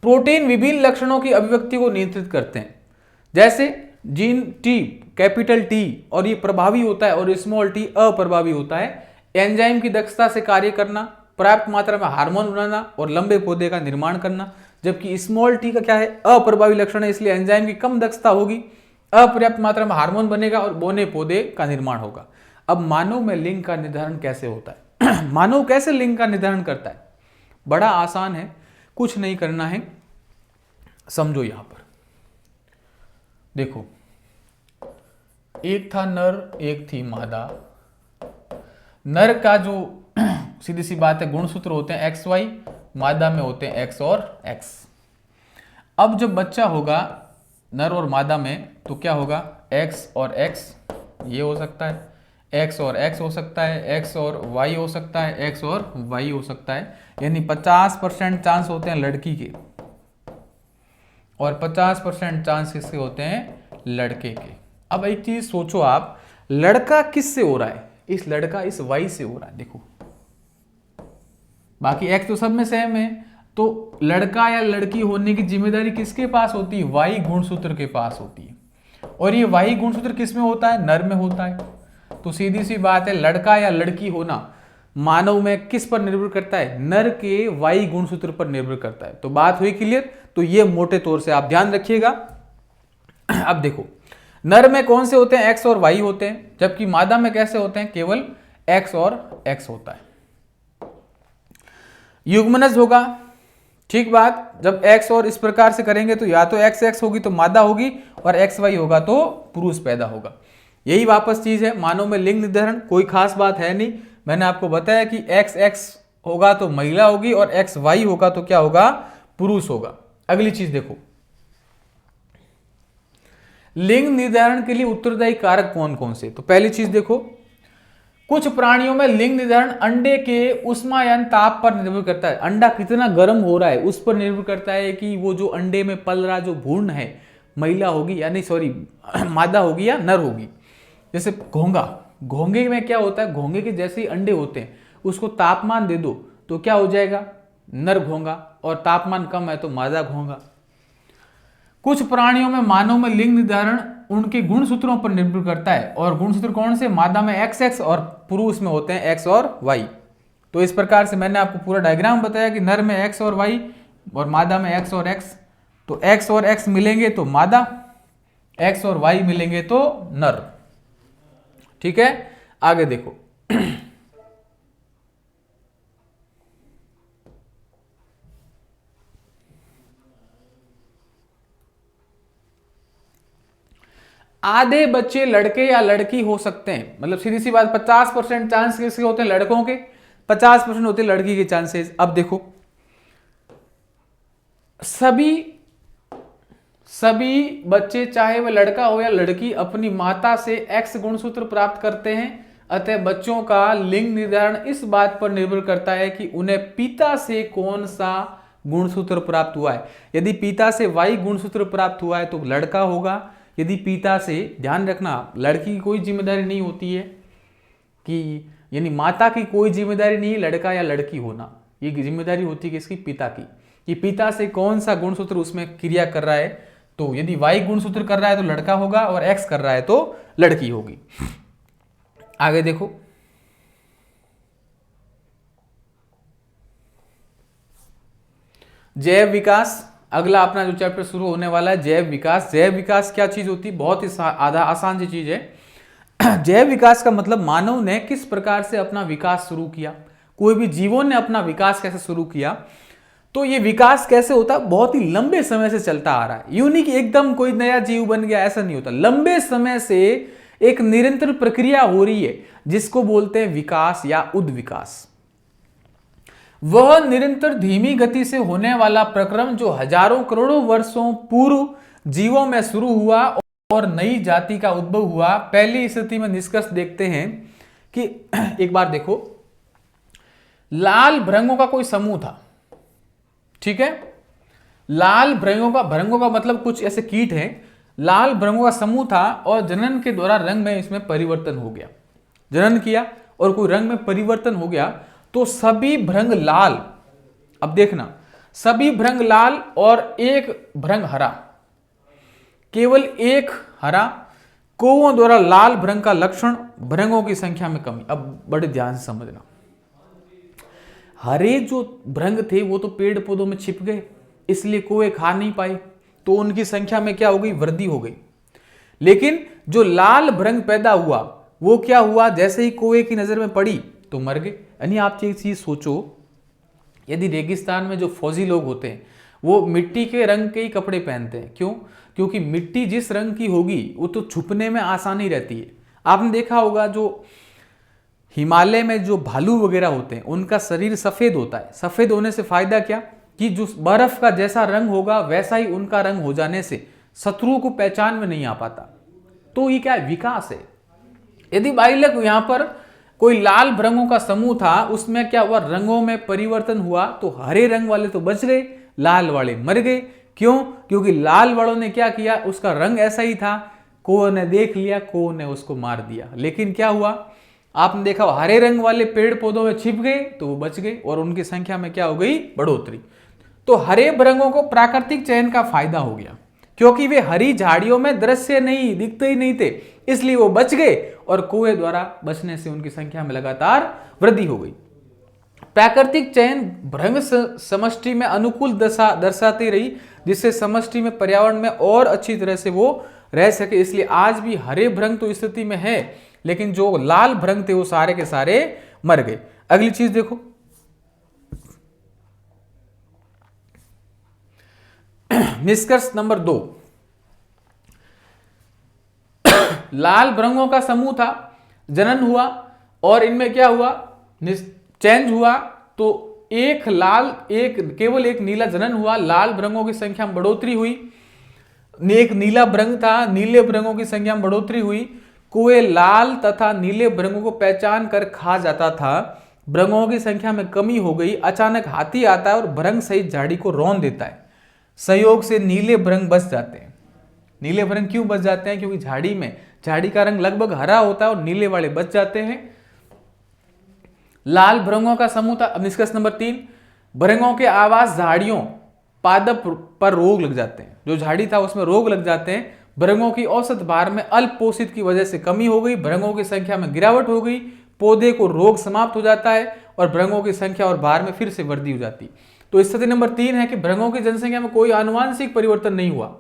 प्रोटीन विभिन्न लक्षणों की अभिव्यक्ति को नियंत्रित करते हैं, जैसे जीन टी कैपिटल टी, और ये प्रभावी होता है, और स्मॉल टी अप्रभावी होता है। एंजाइम की दक्षता से कार्य करना, पर्याप्त मात्रा में हार्मोन बनाना और लंबे पौधे का निर्माण करना। जबकि स्मॉल टी का क्या है, अप्रभावी लक्षण है, इसलिए एंजाइम की कम दक्षता होगी, अपर्याप्त मात्रा में हार्मोन बनेगा और बोने पौधे का निर्माण होगा। अब मानव में लिंग का निर्धारण कैसे होता है मानव कैसे लिंग का निर्धारण करता है, बड़ा आसान है, कुछ नहीं करना है, समझो यहां पर देखो, एक था नर एक थी मादा। नर का जो सीधी सी बात है गुणसूत्र होते हैं एक्स वाई, मादा में होते हैं एक्स और एक्स। अब जब बच्चा होगा नर और मादा में, तो क्या होगा, एक्स और एक्स ये हो सकता है, एक्स और एक्स हो सकता है, एक्स और वाई हो सकता है, एक्स और वाई हो सकता है। यानी 50% चांस होते हैं लड़की के और 50% चांस किसके होते हैं, लड़के के। अब एक चीज सोचो आप, लड़का किससे हो रहा है, इस लड़का इस वाई से हो रहा है। देखो बाकी एक्स तो सब में सेम है, तो लड़का या लड़की होने की जिम्मेदारी किसके पास होती है, वाई गुणसूत्र के पास होती है। और ये वाई गुणसूत्र किस में होता है, नर में होता है। तो सीधी सी बात है, लड़का या लड़की होना मानव में किस पर निर्भर करता है, नर के वाई गुणसूत्र पर निर्भर करता है। तो बात हुई क्लियर। तो ये मोटे तौर से आप ध्यान रखिएगा। अब देखो नर में कौन से होते हैं, एक्स और वाई होते हैं, जबकि मादा में कैसे होते हैं, केवल एक्स और एक्स होता है। युग्मनज होगा, ठीक बात। जब एक्स और इस प्रकार से करेंगे तो या तो एक्स एक्स होगी तो मादा होगी, और एक्स वाई होगा तो पुरुष पैदा होगा। यही वापस चीज है, मानव में लिंग निर्धारण कोई खास बात है नहीं। मैंने आपको बताया कि एक्स एक्स होगा तो महिला होगी, और एक्स वाई होगा तो क्या होगा, पुरुष होगा। अगली चीज देखो, लिंग निर्धारण के लिए उत्तरदायी कारक कौन कौन से। तो पहली चीज देखो, कुछ प्राणियों में लिंग निर्धारण अंडे के उष्मायन ताप पर निर्भर करता है। अंडा कितना गर्म हो रहा है उस पर निर्भर करता है कि वो जो अंडे में पल रहा जो भ्रूण है, महिला होगी यानी सॉरी मादा होगी या नर होगी। जैसे घोंगा, घोंगे में क्या होता है, घोंगे के जैसे ही अंडे होते हैं, उसको तापमान दे दो तो क्या हो जाएगा, नर घोंगा, और तापमान कम है तो मादा घोंगा। कुछ प्राणियों में मानव में लिंग निर्धारण उनके गुणसूत्रों पर निर्भर करता है, और गुणसूत्र कौन से, मादा में XX और पुरुष में होते हैं X और Y। तो इस प्रकार से मैंने आपको पूरा डायग्राम बताया कि नर में X और Y और मादा में X और X। तो X और X मिलेंगे तो मादा, X और Y मिलेंगे तो नर। ठीक है, आगे देखो। आधे बच्चे लड़के या लड़की हो सकते हैं, मतलब सीधी सी बात, 50% चांस किसके होते हैं, लड़कों के, 50% होते हैं लड़की के चांसेस। अब देखो, सभी बच्चे चाहे वह लड़का हो या लड़की अपनी माता से X गुणसूत्र प्राप्त करते हैं। अतः बच्चों का लिंग निर्धारण इस बात पर निर्भर करता है कि उन्हें पिता से कौन सा गुणसूत्र प्राप्त हुआ है। यदि पिता से Y गुणसूत्र प्राप्त हुआ है तो लड़का होगा। यदि पिता से, ध्यान रखना, लड़की की कोई जिम्मेदारी नहीं होती है कि, यानी माता की कोई जिम्मेदारी नहीं है लड़का या लड़की होना, ये जिम्मेदारी होती है किसकी, पिता की, कि पिता से कौन सा गुणसूत्र उसमें क्रिया कर रहा है। तो यदि Y गुणसूत्र कर रहा है तो लड़का होगा, और X कर रहा है तो लड़की होगी। आगे देखो, जैव विकास, अगला अपना जो चैप्टर शुरू होने वाला है, जैव विकास। जैव विकास क्या चीज होती है, बहुत ही आसान सी चीज है। जैव विकास का मतलब मानव ने किस प्रकार से अपना विकास शुरू किया, कोई भी जीवों ने अपना विकास कैसे शुरू किया। तो ये विकास कैसे होता, बहुत ही लंबे समय से चलता आ रहा है। यूं नहीं कि एकदम कोई नया जीव बन गया, ऐसा नहीं होता। लंबे समय से एक निरंतर प्रक्रिया हो रही है जिसको बोलते हैं विकास या उद्विकास। वह निरंतर धीमी गति से होने वाला प्रक्रम जो हजारों करोड़ों वर्षों पूर्व जीवों में शुरू हुआ और नई जाति का उद्भव हुआ। पहली स्थिति में निष्कर्ष देखते हैं कि एक बार देखो, लाल भृंगों का कोई समूह था, ठीक है। लाल भृंगों का मतलब कुछ ऐसे कीट हैं, लाल भृंगों का समूह था और जनन के द्वारा रंग में इसमें परिवर्तन हो गया। जनन किया और कोई रंग में परिवर्तन हो गया तो सभी भृंग लाल, अब देखना, सभी भृंग लाल और एक भृंग हरा, केवल एक हरा। कौओं द्वारा लाल भृंग का लक्षण, भृंगों की संख्या में कमी। अब बड़े ध्यान से समझना, हरे जो भृंग थे वो तो पेड़ पौधों में छिप गए, इसलिए कौए खा नहीं पाए, तो उनकी संख्या में क्या हो गई, वृद्धि हो गई। लेकिन जो लाल भृंग पैदा हुआ वो क्या हुआ, जैसे ही कौए की नजर में पड़ी तो मर गए। यानी आप एक चीज सोचो, यदि रेगिस्तान में जो फौजी लोग होते हैं वो मिट्टी के रंग के ही कपड़े पहनते हैं, क्यों, क्योंकि मिट्टी जिस रंग की होगी वो तो छुपने में आसानी रहती है। आपने देखा होगा जो हिमालय में जो भालू वगैरह होते हैं उनका शरीर सफेद होता है। सफेद होने से फायदा क्या, कि जो बर्फ का जैसा रंग होगा वैसा ही उनका रंग हो जाने से शत्रुओं को पहचान में नहीं आ पाता। तो ये क्या है, विकास है। यदि बाइलक यहां पर कोई लाल भृंगों का समूह था, उसमें क्या हुआ, रंगों में परिवर्तन हुआ, तो हरे रंग वाले तो बच गए, लाल वाले मर गए। क्यों, क्योंकि लाल वालों ने क्या किया, उसका रंग ऐसा ही था, कौओं ने देख लिया, कौओं ने उसको मार दिया। लेकिन क्या हुआ, आपने देखा हरे रंग वाले पेड़ पौधों में छिप गए तो वो बच गए और उनकी संख्या में क्या हो गई, बढ़ोतरी। तो हरे भृंगों को प्राकृतिक चयन का फायदा हो गया, क्योंकि वे हरी झाड़ियों में दृश्य नहीं दिखते ही नहीं थे, इसलिए वो बच गए और कौए द्वारा बचने से उनकी संख्या में लगातार वृद्धि हो गई। प्राकृतिक चयन भृंग समष्टि में अनुकूल दशा दर्शाती रही, जिससे समष्टि में पर्यावरण में और अच्छी तरह से वो रह सके। इसलिए आज भी हरे भृंग तो स्थिति में है, लेकिन जो लाल भृंग थे वो सारे के सारे मर गए। अगली चीज देखो, निष्कर्ष नंबर 2, लाल भृंगों का समूह था, जनन हुआ और इनमें क्या हुआ, चेंज हुआ, तो केवल एक नीला जनन हुआ, लाल भृंगों की संख्या में बढ़ोतरी हुई। एक नीला भृंग था, नीले भृंगों की संख्या में बढ़ोतरी हुई। कौए लाल तथा नीले भृंगों को पहचान कर खा जाता था, भृंगों की संख्या में कमी हो गई। अचानक हाथी आता है और भृंग सहित झाड़ी को रौंद देता है, संयोग से नीले भृंग बच जाते हैं। नीले भृंग क्यों बच जाते हैं, क्योंकि झाड़ी का रंग लगभग हरा होता है और नीले वाले बच जाते हैं। लाल भृंगों का समूह था। अब निष्कर्ष नंबर 3, भृंगों के आवास झाड़ियों पादप पर रोग लग जाते हैं। जो झाड़ी था उसमें रोग लग जाते हैं। भृंगों की औसत भार में अल्प पोषित की वजह से कमी हो गई, भृंगों की संख्या में गिरावट हो गई, पौधे को रोग समाप्त हो जाता है और भृंगों की संख्या और भार में फिर से वृद्धि हो जाती। तो स्थिति नंबर 3 है कि भृंगों की जनसंख्या में कोई आनुवंशिक परिवर्तन नहीं हुआ।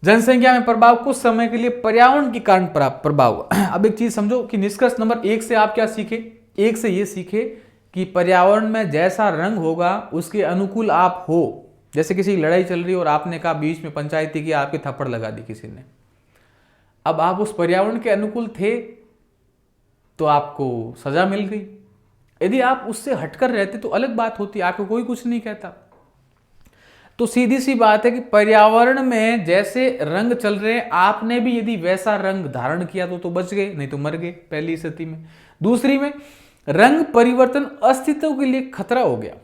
जनसंख्या में प्रभाव कुछ समय के लिए पर्यावरण के कारण प्रभाव हुआ। अब एक चीज समझो कि निष्कर्ष नंबर 1 से आप क्या सीखे? 1 से ये सीखे कि पर्यावरण में जैसा रंग होगा उसके अनुकूल आप हो। जैसे किसी की लड़ाई चल रही है और आपने कहा बीच में पंचायती की, आपके थप्पड़ लगा दी किसी ने, अब आप उस पर्यावरण के अनुकूल थे तो आपको सजा मिल गई। यदि आप उससे हटकर रहते तो अलग बात होती, आपको कोई कुछ नहीं कहता। तो सीधी सी बात है कि पर्यावरण में जैसे रंग चल रहे हैं, आपने भी यदि वैसा रंग धारण किया तो बच गए, नहीं तो मर गए, पहली स्थिति में। दूसरी में रंग परिवर्तन अस्तित्व के लिए खतरा हो गया।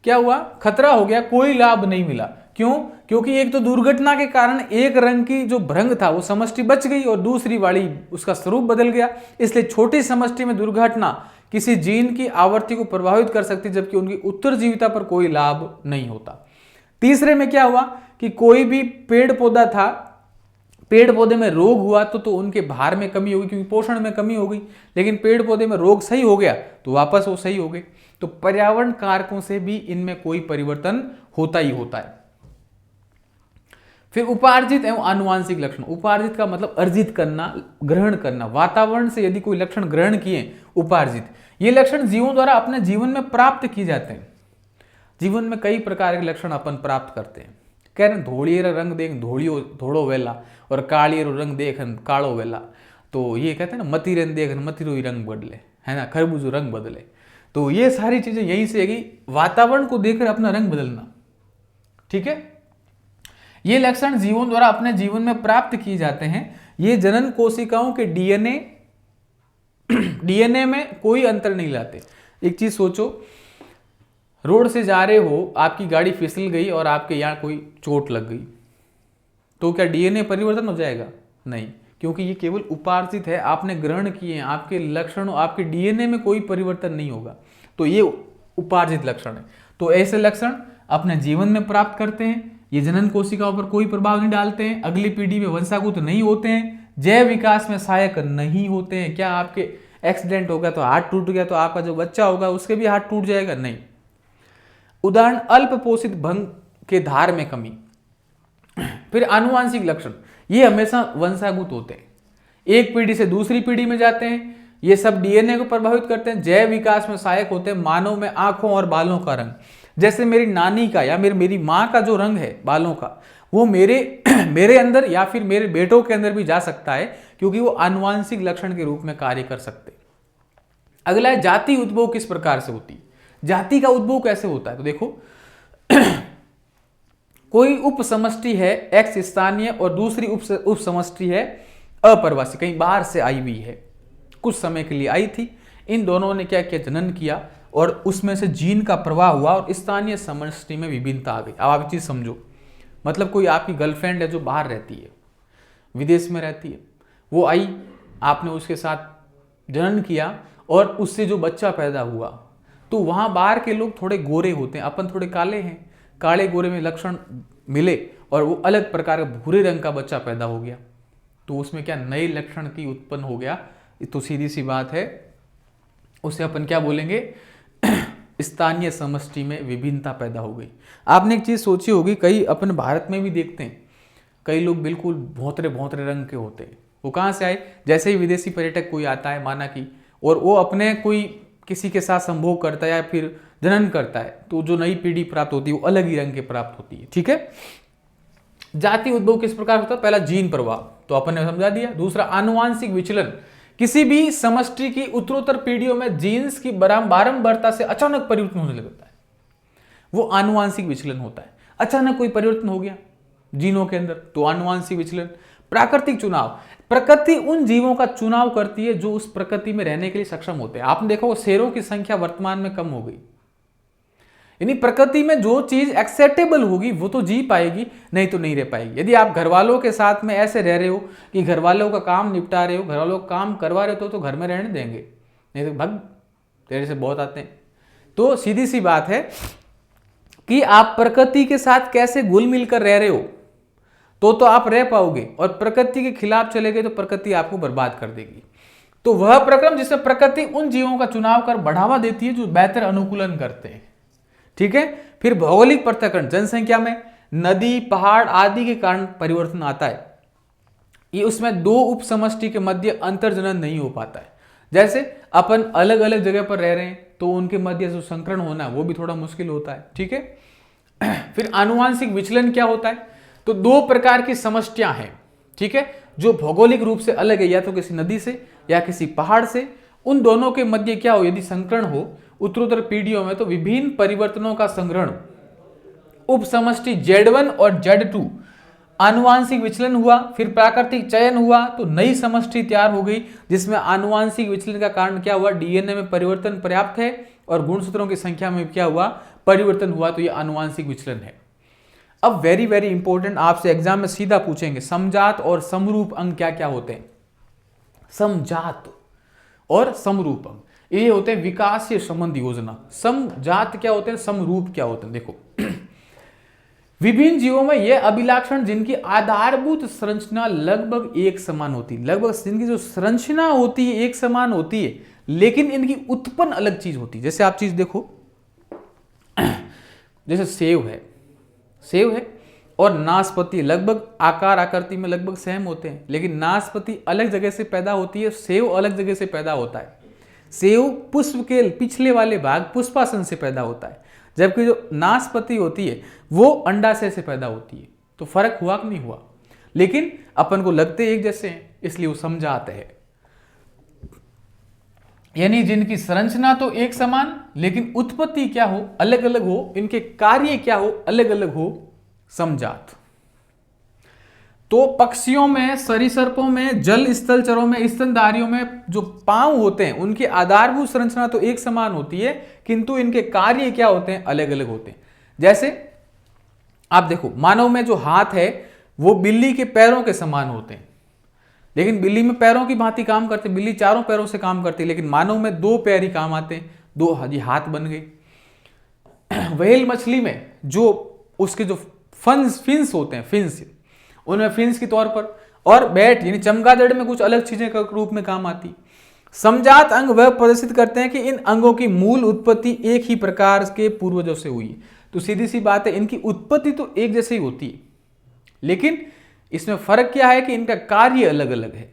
क्या हुआ? खतरा हो गया, कोई लाभ नहीं मिला। क्यों? क्योंकि एक तो दुर्घटना के कारण एक रंग की जो भ्रंग था वो समष्टि बच गई और दूसरी वाली उसका स्वरूप बदल गया। इसलिए छोटी समष्टि में दुर्घटना किसी जीन की आवृत्ति को प्रभावित कर सकती, जबकि उनकी उत्तरजीविता पर कोई लाभ नहीं होता। तीसरे में क्या हुआ कि कोई भी पेड़ पौधा था, पेड़ पौधे में रोग हुआ तो उनके भार में कमी होगी क्योंकि पोषण में कमी हो गई, लेकिन पेड़ पौधे में रोग सही हो गया तो वापस वो सही हो गए। तो पर्यावरण कारकों से भी इनमें कोई परिवर्तन होता ही होता है। फिर उपार्जित एवं आनुवांशिक लक्षण। उपार्जित का मतलब अर्जित करना, ग्रहण करना। वातावरण से यदि कोई लक्षण ग्रहण किए, उपार्जित, ये लक्षण जीवों द्वारा अपने जीवन में प्राप्त किए जाते हैं। जीवन में कई प्रकार के लक्षण अपन प्राप्त करते हैं। कह रहे धोड़िएर रंग देख धोड़ो वेला और कालिएर रंग देख कालो वेला। तो ये कहते हैं ना, मतीरेन देख मतीरो रंग बदले, है ना, खरबूजो रंग बदले। तो ये सारी चीजें यहीं से है कि वातावरण को देखकर अपना रंग बदलना। ठीक है, ये लक्षण जीवों द्वारा अपने जीवन में प्राप्त किए जाते हैं। ये जनन कोशिकाओं के डीएनए में कोई अंतर नहीं लाते। एक चीज सोचो, रोड से जा रहे हो, आपकी गाड़ी फिसल गई और आपके यहाँ कोई चोट लग गई, तो क्या डीएनए परिवर्तन हो जाएगा? नहीं, क्योंकि ये केवल उपार्जित है, आपने ग्रहण किए हैं, आपके लक्षणों, आपके डीएनए में कोई परिवर्तन नहीं होगा। तो ये उपार्जित लक्षण है। तो ऐसे लक्षण अपने जीवन में प्राप्त करते हैं। ये जनन कोशिकाओं पर कोई प्रभाव नहीं डालते हैं, अगली पीढ़ी में वंशागुत नहीं होते हैं, जैव विकास में सहायक नहीं होते हैं। क्या आपके एक्सीडेंट होगा तो हाथ टूट गया तो आपका जो बच्चा होगा उसके भी हाथ टूट जाएगा? नहीं। उदाहरण, अल्प पोषित भंग के धार में कमी। फिर आनुवांशिक लक्षण, ये हमेशा वंशागुत होते हैं, एक पीढ़ी से दूसरी पीढ़ी में जाते हैं। ये सब डीएनए को प्रभावित करते हैं, जैव विकास में सहायक होते हैं। मानव में आंखों और बालों का रंग, जैसे मेरी नानी का या मेरी माँ का जो रंग है बालों का, वो मेरे अंदर या फिर मेरे बेटों के अंदर भी जा सकता है, क्योंकि वो आनुवांशिक लक्षण के रूप में कार्य कर सकते हैं। अगला है जाति उद्भव किस प्रकार से होती है। जाति का उद्भव कैसे होता है? तो देखो कोई उप समष्टि है एक्स स्थानीय और दूसरी उप समष्टि है अप्रवासी, कहीं बाहर से आई हुई है, कुछ समय के लिए आई थी। इन दोनों ने क्या किया? जनन किया और उसमें से जीन का प्रवाह हुआ और स्थानीय समष्टि में विभिन्नता आ गई। अब आप चीज समझो, मतलब कोई आपकी गर्लफ्रेंड है जो बाहर रहती है, विदेश में रहती है, वो आई, आपने उसके साथ जनन किया और उससे जो बच्चा पैदा हुआ, तो वहां बाहर के लोग थोड़े गोरे होते हैं, अपन थोड़े काले हैं, काले गोरे में लक्षण मिले और वो अलग प्रकार का भूरे रंग का बच्चा पैदा हो गया, तो उसमें क्या नए लक्षण की उत्पन्न हो गया। तो सीधी सी बात है, उसे अपन क्या बोलेंगे? स्थानीय समष्टि में विभिन्नता पैदा हो गई। आपने एक चीज सोची होगी, कई अपन भारत में भी देखते हैं, कई लोग बिल्कुल भौंतरे भौंतरे रंग के होते हैं। वो कहाँ से आए? जैसे ही विदेशी पर्यटक कोई आता है, माना कि, और वो अपने कोई किसी के साथ संभोग करता है या फिर जनन करता है, तो जो नई पीढ़ी प्राप्त होती है वो अलग ही रंग के प्राप्त होती है। ठीक है, जाति उद्भव किस प्रकार होता है? पहला जीन प्रभाव, तो अपन ने समझा दिया। दूसरा आनुवांशिक विचलन, किसी भी समष्टि की उत्तरोत्तर पीढ़ियों में जीन्स की बारंबारता से अचानक परिवर्तन होने लगता है, वो आनुवांशिक विचलन होता है। अचानक कोई परिवर्तन हो गया जीनों के अंदर, तो आनुवांशिक विचलन। प्राकृतिक चुनाव, प्रकृति उन जीवों का चुनाव करती है जो उस प्रकृति में रहने के लिए सक्षम होते हैं। आपने देखो शेरों की संख्या वर्तमान में कम हो गई, यानी प्रकृति में जो चीज एक्सेप्टेबल होगी वो तो जी पाएगी, नहीं तो नहीं रह पाएगी। यदि आप घर वालों के साथ में ऐसे रह रहे हो कि घर वालों का काम निपटा रहे हो, घर वालों का काम करवा रहे हो, तो घर में रहने देंगे? नहीं तो भग, तेरे से बहुत आते हैं। तो सीधी सी बात है कि आप प्रकृति के साथ कैसे घुल मिल कर रह रहे हो, तो आप रह पाओगे, और प्रकृति के खिलाफ चले गए तो प्रकृति आपको बर्बाद कर देगी। तो वह प्रक्रम जिसमें प्रकृति उन जीवों का चुनाव कर बढ़ावा देती है जो बेहतर अनुकूलन करते हैं। ठीक है। फिर भौगोलिक पृथक्करण, जनसंख्या में नदी पहाड़ आदि के कारण परिवर्तन आता है। ये उसमें दो उप समष्टि के मध्य अंतर्जनन नहीं हो पाता है। जैसे अपन अलग अलग जगह पर रह रहे हैं तो उनके मध्य जो संकरण होना है वो भी थोड़ा मुश्किल होता है। ठीक है। फिर आनुवांशिक विचलन क्या होता है, तो दो प्रकार की समष्टियां हैं। ठीक है, जो भौगोलिक रूप से अलग है, या तो किसी नदी से या किसी पहाड़ से, उन दोनों के मध्य क्या हो, यदि संकरण हो उत्तरोत्तर पीढ़ियों में, तो विभिन्न परिवर्तनों का संग्रहण उप समष्टि Z1 और Z2 आनुवांशिक विचलन हुआ, फिर प्राकृतिक चयन हुआ तो नई समष्टि तैयार हो गई, जिसमें आनुवांशिक विचलन का कारण क्या हुआ, डीएनए में परिवर्तन पर्याप्त है और गुणसूत्रों की संख्या में क्या हुआ, परिवर्तन हुआ, तो यह आनुवांशिक विचलन है। अब वेरी वेरी इंपॉर्टेंट, आपसे एग्जाम में सीधा पूछेंगे, समजात और समरूप अंग क्या क्या होते हैं। समजात और समरूप अंग ये होते हैं विकासीय संबंध योजना। समजात क्या होते हैं, समरूप क्या होते हैं। देखो विभिन्न जीवों में यह अभिलाक्षण जिनकी आधारभूत संरचना लगभग एक समान होती है, लगभग जिनकी जो संरचना होती है एक समान होती है, लेकिन इनकी उत्पन्न अलग चीज होती है। जैसे आप चीज देखो, जैसे सेव है और नाशपाती लगभग आकार आकृति में लगभग सेम होते हैं, लेकिन नाशपाती अलग जगह से पैदा होती है, सेव अलग जगह से पैदा होता है। सेव पुष्प के पिछले वाले भाग पुष्पासन से पैदा होता है, जबकि जो नाशपाती होती है वो अंडाशय से पैदा होती है। तो फर्क हुआ कि नहीं हुआ, लेकिन अपन को लगते एक जैसे हैं, इसलिए वो समझाते हैं। यानी जिनकी संरचना तो एक समान, लेकिन उत्पत्ति क्या हो, अलग अलग हो, इनके कार्य क्या हो, अलग अलग हो, समजात। तो पक्षियों में, सरीसृपों में, जल स्थलचरों में, स्तनधारियों में जो पांव होते हैं उनकी आधारभूत संरचना तो एक समान होती है, किंतु इनके कार्य क्या होते हैं, अलग अलग होते हैं। जैसे आप देखो, मानव में जो हाथ है वो बिल्ली के पैरों के समान होते हैं, लेकिन बिल्ली में पैरों की भांति काम करते, बिल्ली चारों पैरों से काम करती है, लेकिन मानव में दो पैर ही काम आते हैं, दो हाथ बन गए। व्हेल मछली में जो उसके जो फिन्स होते हैं, फिन्स, उनमें फिन्स के तौर पर, और बैट यानी चमगादड़ में कुछ अलग चीजें के रूप में काम आती। समजात अंग वह प्रदर्शित करते हैं कि इन अंगों की मूल उत्पत्ति एक ही प्रकार के पूर्वजों से हुई। तो सीधी सी बात है, इनकी उत्पत्ति तो एक जैसे ही होती है, लेकिन इसमें फर्क क्या है कि इनका कार्य अलग अलग है।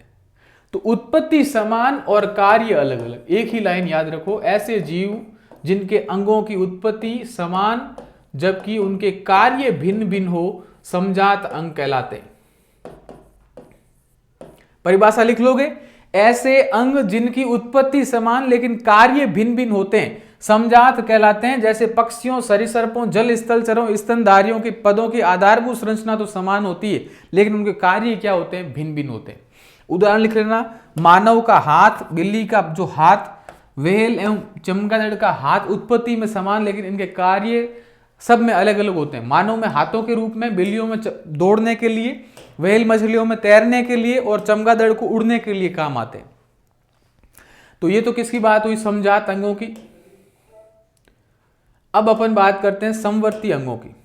तो उत्पत्ति समान और कार्य अलग अलग। एक ही लाइन याद रखो, ऐसे जीव जिनके अंगों की उत्पत्ति समान जबकि उनके कार्य भिन्न भिन्न हो, समजात अंग कहलाते हैं। परिभाषा लिख लोगे, ऐसे अंग जिनकी उत्पत्ति समान लेकिन कार्य भिन्न भिन्न होते हैं समजात कहलाते हैं। जैसे पक्षियों, सरीसृपों, जल स्थलचरों, स्तनधारियों के पदों की आधारभूत संरचना तो समान होती है, लेकिन उनके कार्य क्या होते हैं, भिन्न भिन्न होते हैं। उदाहरण लिख लेना, मानव का हाथ, बिल्ली का जो हाथ, व्हेल एवं चमगादड़ का हाथ उत्पत्ति में समान, लेकिन इनके कार्य सब में अलग अलग होते हैं। मानव में हाथों के रूप में, बिल्लियों में दौड़ने के लिए, व्हेल मछलियों में तैरने के लिए, और चमगादड़ को उड़ने के लिए काम आते हैं। तो ये तो किसकी बात हुई, समजात अंगों की। अब अपन बात करते हैं समवर्ती अंगों की।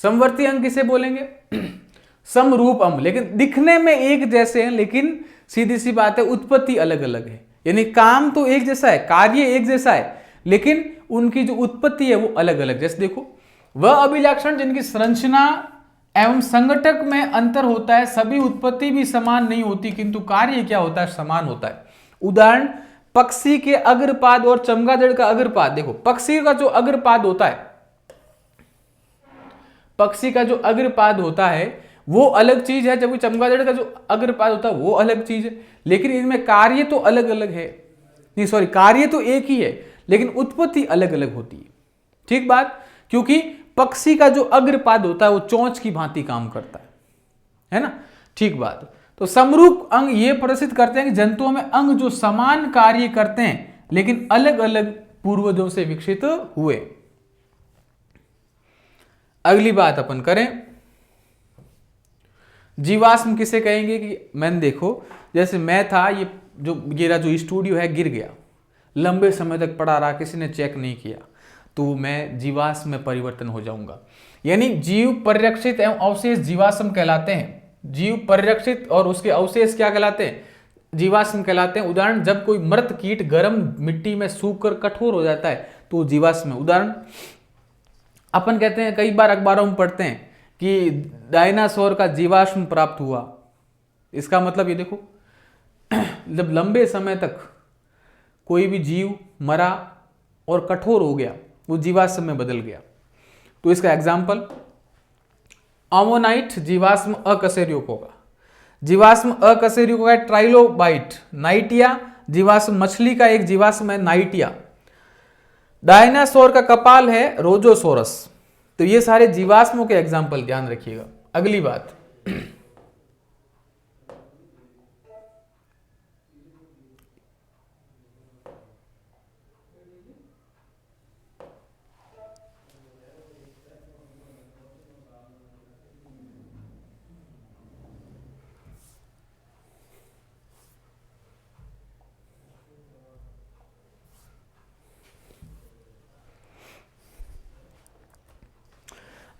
समवर्ती अंग किसे बोलेंगे, समरूप अंग, लेकिन दिखने में एक जैसे हैं, लेकिन सीधी सी बात है उत्पत्ति अलग अलग है। यानी काम तो एक जैसा है, कार्य एक जैसा है, लेकिन उनकी जो उत्पत्ति है वो अलग अलग। जैसे देखो, वह अभिलक्षण जिनकी संरचना एवं संगठक में अंतर होता है, सभी उत्पत्ति भी समान नहीं होती, किंतु कार्य क्या होता है, समान होता है। उदाहरण, पक्षी के अग्रपाद और चमगादड़ का अग्रपाद। देखो, पक्षी का जो अग्रपाद होता है, पक्षी का जो अग्रपाद होता है वो अलग चीज है, जबकि चमगादड़ का जो अग्रपाद होता है वो अलग चीज है, लेकिन इनमें कार्य तो अलग अलग है। नहीं सॉरी, कार्य तो एक ही है, लेकिन उत्पत्ति अलग अलग होती है। ठीक बात, क्योंकि पक्षी का जो अग्रपाद होता है वो चोंच की भांति काम करता है ना। ठीक बात। तो समरूप अंग ये प्रदर्शित करते हैं कि जंतुओं में अंग जो समान कार्य करते हैं, लेकिन अलग अलग पूर्वजों से विकसित हुए। अगली बात अपन करें, जीवाश्म किसे कहेंगे कि मैंने देखो जैसे मैं था, ये जो मेरा जो स्टूडियो है गिर गया, लंबे समय तक पड़ा रहा, किसी ने चेक नहीं किया, तो मैं जीवाश्म में परिवर्तन हो जाऊंगा। यानी जीव परिरक्षित एवं अवशेष जीवाश्म कहलाते हैं। जीव परिरक्षित और उसके अवशेष क्या कहलाते हैं? जीवाश्म कहलाते हैं। उदाहरण, जब कोई मृत कीट गर्म मिट्टी में सूखकर कठोर हो जाता है तो जीवाश्म है। उदाहरण अपन कहते हैं, कई बार अखबारों में पढ़ते हैं कि डायनासोर का जीवाश्म प्राप्त हुआ। इसका मतलब ये देखो, जब लंबे समय तक कोई भी जीव मरा और कठोर हो गया, वो जीवाश्म में बदल गया। तो इसका एग्जाम्पल, अमोनाइट जीवाश्म अकशेरुक होगा। जीवाश्म अकशेरुक होगा ट्राइलोबाइट। नाइटिया जीवाश्म मछली का एक जीवाश्म है नाइटिया। डायनासोर का कपाल है रोजोसोरस। तो ये सारे जीवाश्मों के एग्जाम्पल ध्यान रखिएगा। अगली बात,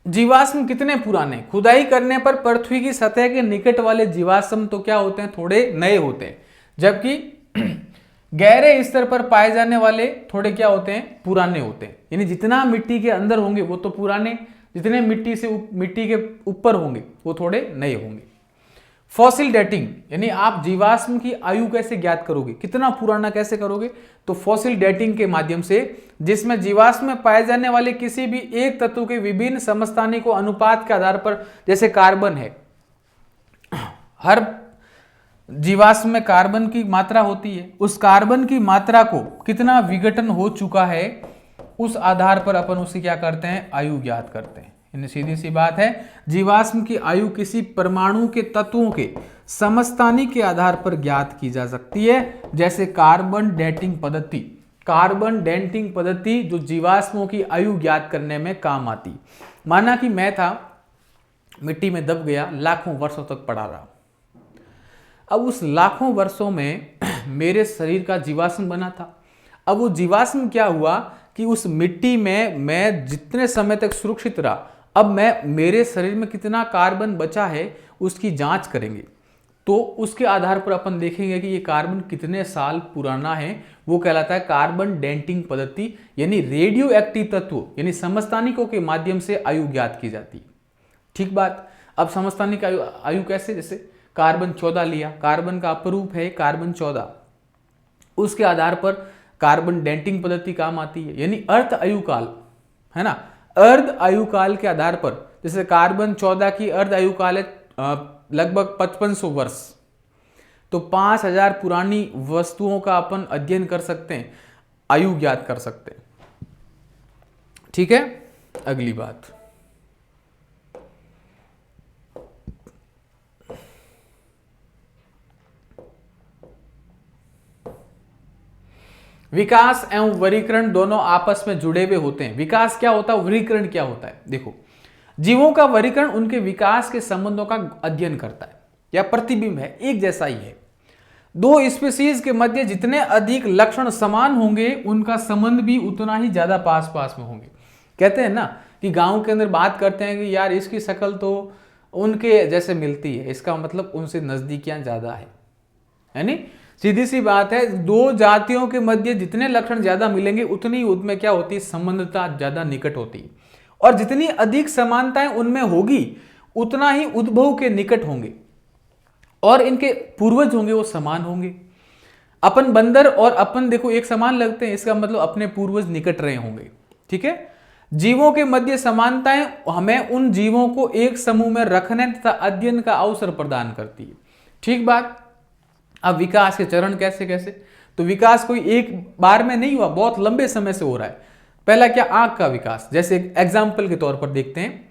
जीवाश्म कितने पुराने? खुदाई करने पर पृथ्वी की सतह के निकट वाले जीवाश्म तो क्या होते हैं? थोड़े नए होते हैं, जबकि गहरे स्तर पर पाए जाने वाले थोड़े क्या होते हैं? पुराने होते हैं। यानी जितना मिट्टी के अंदर होंगे वो तो पुराने, जितने मिट्टी के ऊपर होंगे वो थोड़े नए होंगे। फॉसिल डेटिंग, यानी आप जीवाश्म की आयु कैसे ज्ञात करोगे, कितना पुराना कैसे करोगे? तो फॉसिल डेटिंग के माध्यम से, जिसमें जीवाश्म में पाए जाने वाले किसी भी एक तत्व के विभिन्न समस्थानिकों अनुपात के आधार पर, जैसे कार्बन है, हर जीवाश्म में कार्बन की मात्रा होती है, उस कार्बन की मात्रा को कितना विघटन हो चुका है, उस आधार पर अपन उसे क्या करते हैं? आयु ज्ञात करते हैं। सीधी सी बात है, जीवाश्म की आयु किसी परमाणु के तत्वों के समस्थानिक के आधार पर ज्ञात की जा सकती है, जैसे कार्बन डेटिंग पद्धति। कार्बन डेटिंग पद्धति जो जीवाश्मों की आयु ज्ञात करने में काम आती। माना कि मैं था, मिट्टी में दब गया, लाखों वर्षों तक पड़ा रहा। अब उस लाखों वर्षों में मेरे शरीर का जीवाश्म बना था। अब वो जीवाश्म क्या हुआ कि उस मिट्टी में मैं जितने समय तक सुरक्षित रहा, अब मेरे शरीर में कितना कार्बन बचा है उसकी जांच करेंगे। तो उसके आधार पर अपन देखेंगे कि ये कार्बन कितने साल पुराना है, वो कहलाता है कार्बन डेटिंग पद्धति। यानी रेडियो एक्टिव तत्व यानी समस्थानिकों के माध्यम से आयु ज्ञात की जाती है। ठीक बात। अब समस्थानिक आयु कैसे? जैसे कार्बन 14 लिया, कार्बन का अपरूप है कार्बन 14, उसके आधार पर कार्बन डेटिंग पद्धति काम आती है। यानी अर्ध आयुकाल है ना, अर्ध आयुकाल के आधार पर, जैसे कार्बन 14 की अर्ध आयुकाल है लगभग 5500 वर्ष, तो 5000 पुरानी वस्तुओं का अपन अध्ययन कर सकते हैं, आयु ज्ञात कर सकते हैं। ठीक है, अगली बात, विकास एवं वर्गीकरण दोनों आपस में जुड़े हुए होते हैं। विकास क्या होता है, वर्गीकरण क्या होता है? देखो, जीवों का वर्गीकरण उनके विकास के संबंधों का अध्ययन करता है या प्रतिबिंब है, एक जैसा ही है। दो स्पीशीज के मध्य जितने अधिक लक्षण समान होंगे, उनका संबंध भी उतना ही ज्यादा पास पास में होंगे। कहते हैं ना कि गांव के अंदर बात करते हैं कि यार इसकी शक्ल तो उनके जैसे मिलती है, इसका मतलब उनसे नजदीकियां ज्यादा है। यानी सीधी सी बात है, दो जातियों के मध्य जितने लक्षण ज्यादा मिलेंगे उतनी उनमें क्या होती है, संबंधता ज्यादा निकट होती है। और जितनी अधिक समानताएं उनमें होगी उतना ही उद्भव के निकट होंगे और इनके पूर्वज होंगे वो समान होंगे। अपन बंदर और अपन देखो एक समान लगते हैं, इसका मतलब अपने पूर्वज निकट रहे होंगे। ठीक है, जीवों के मध्य समानताएं हमें उन जीवों को एक समूह में रखने तथा अध्ययन का अवसर प्रदान करती है। ठीक बात। अब विकास के चरण कैसे कैसे, तो विकास कोई एक बार में नहीं हुआ, बहुत लंबे समय से हो रहा है। पहला क्या, आंख का विकास। जैसे एग्जाम्पल के तौर पर देखते हैं,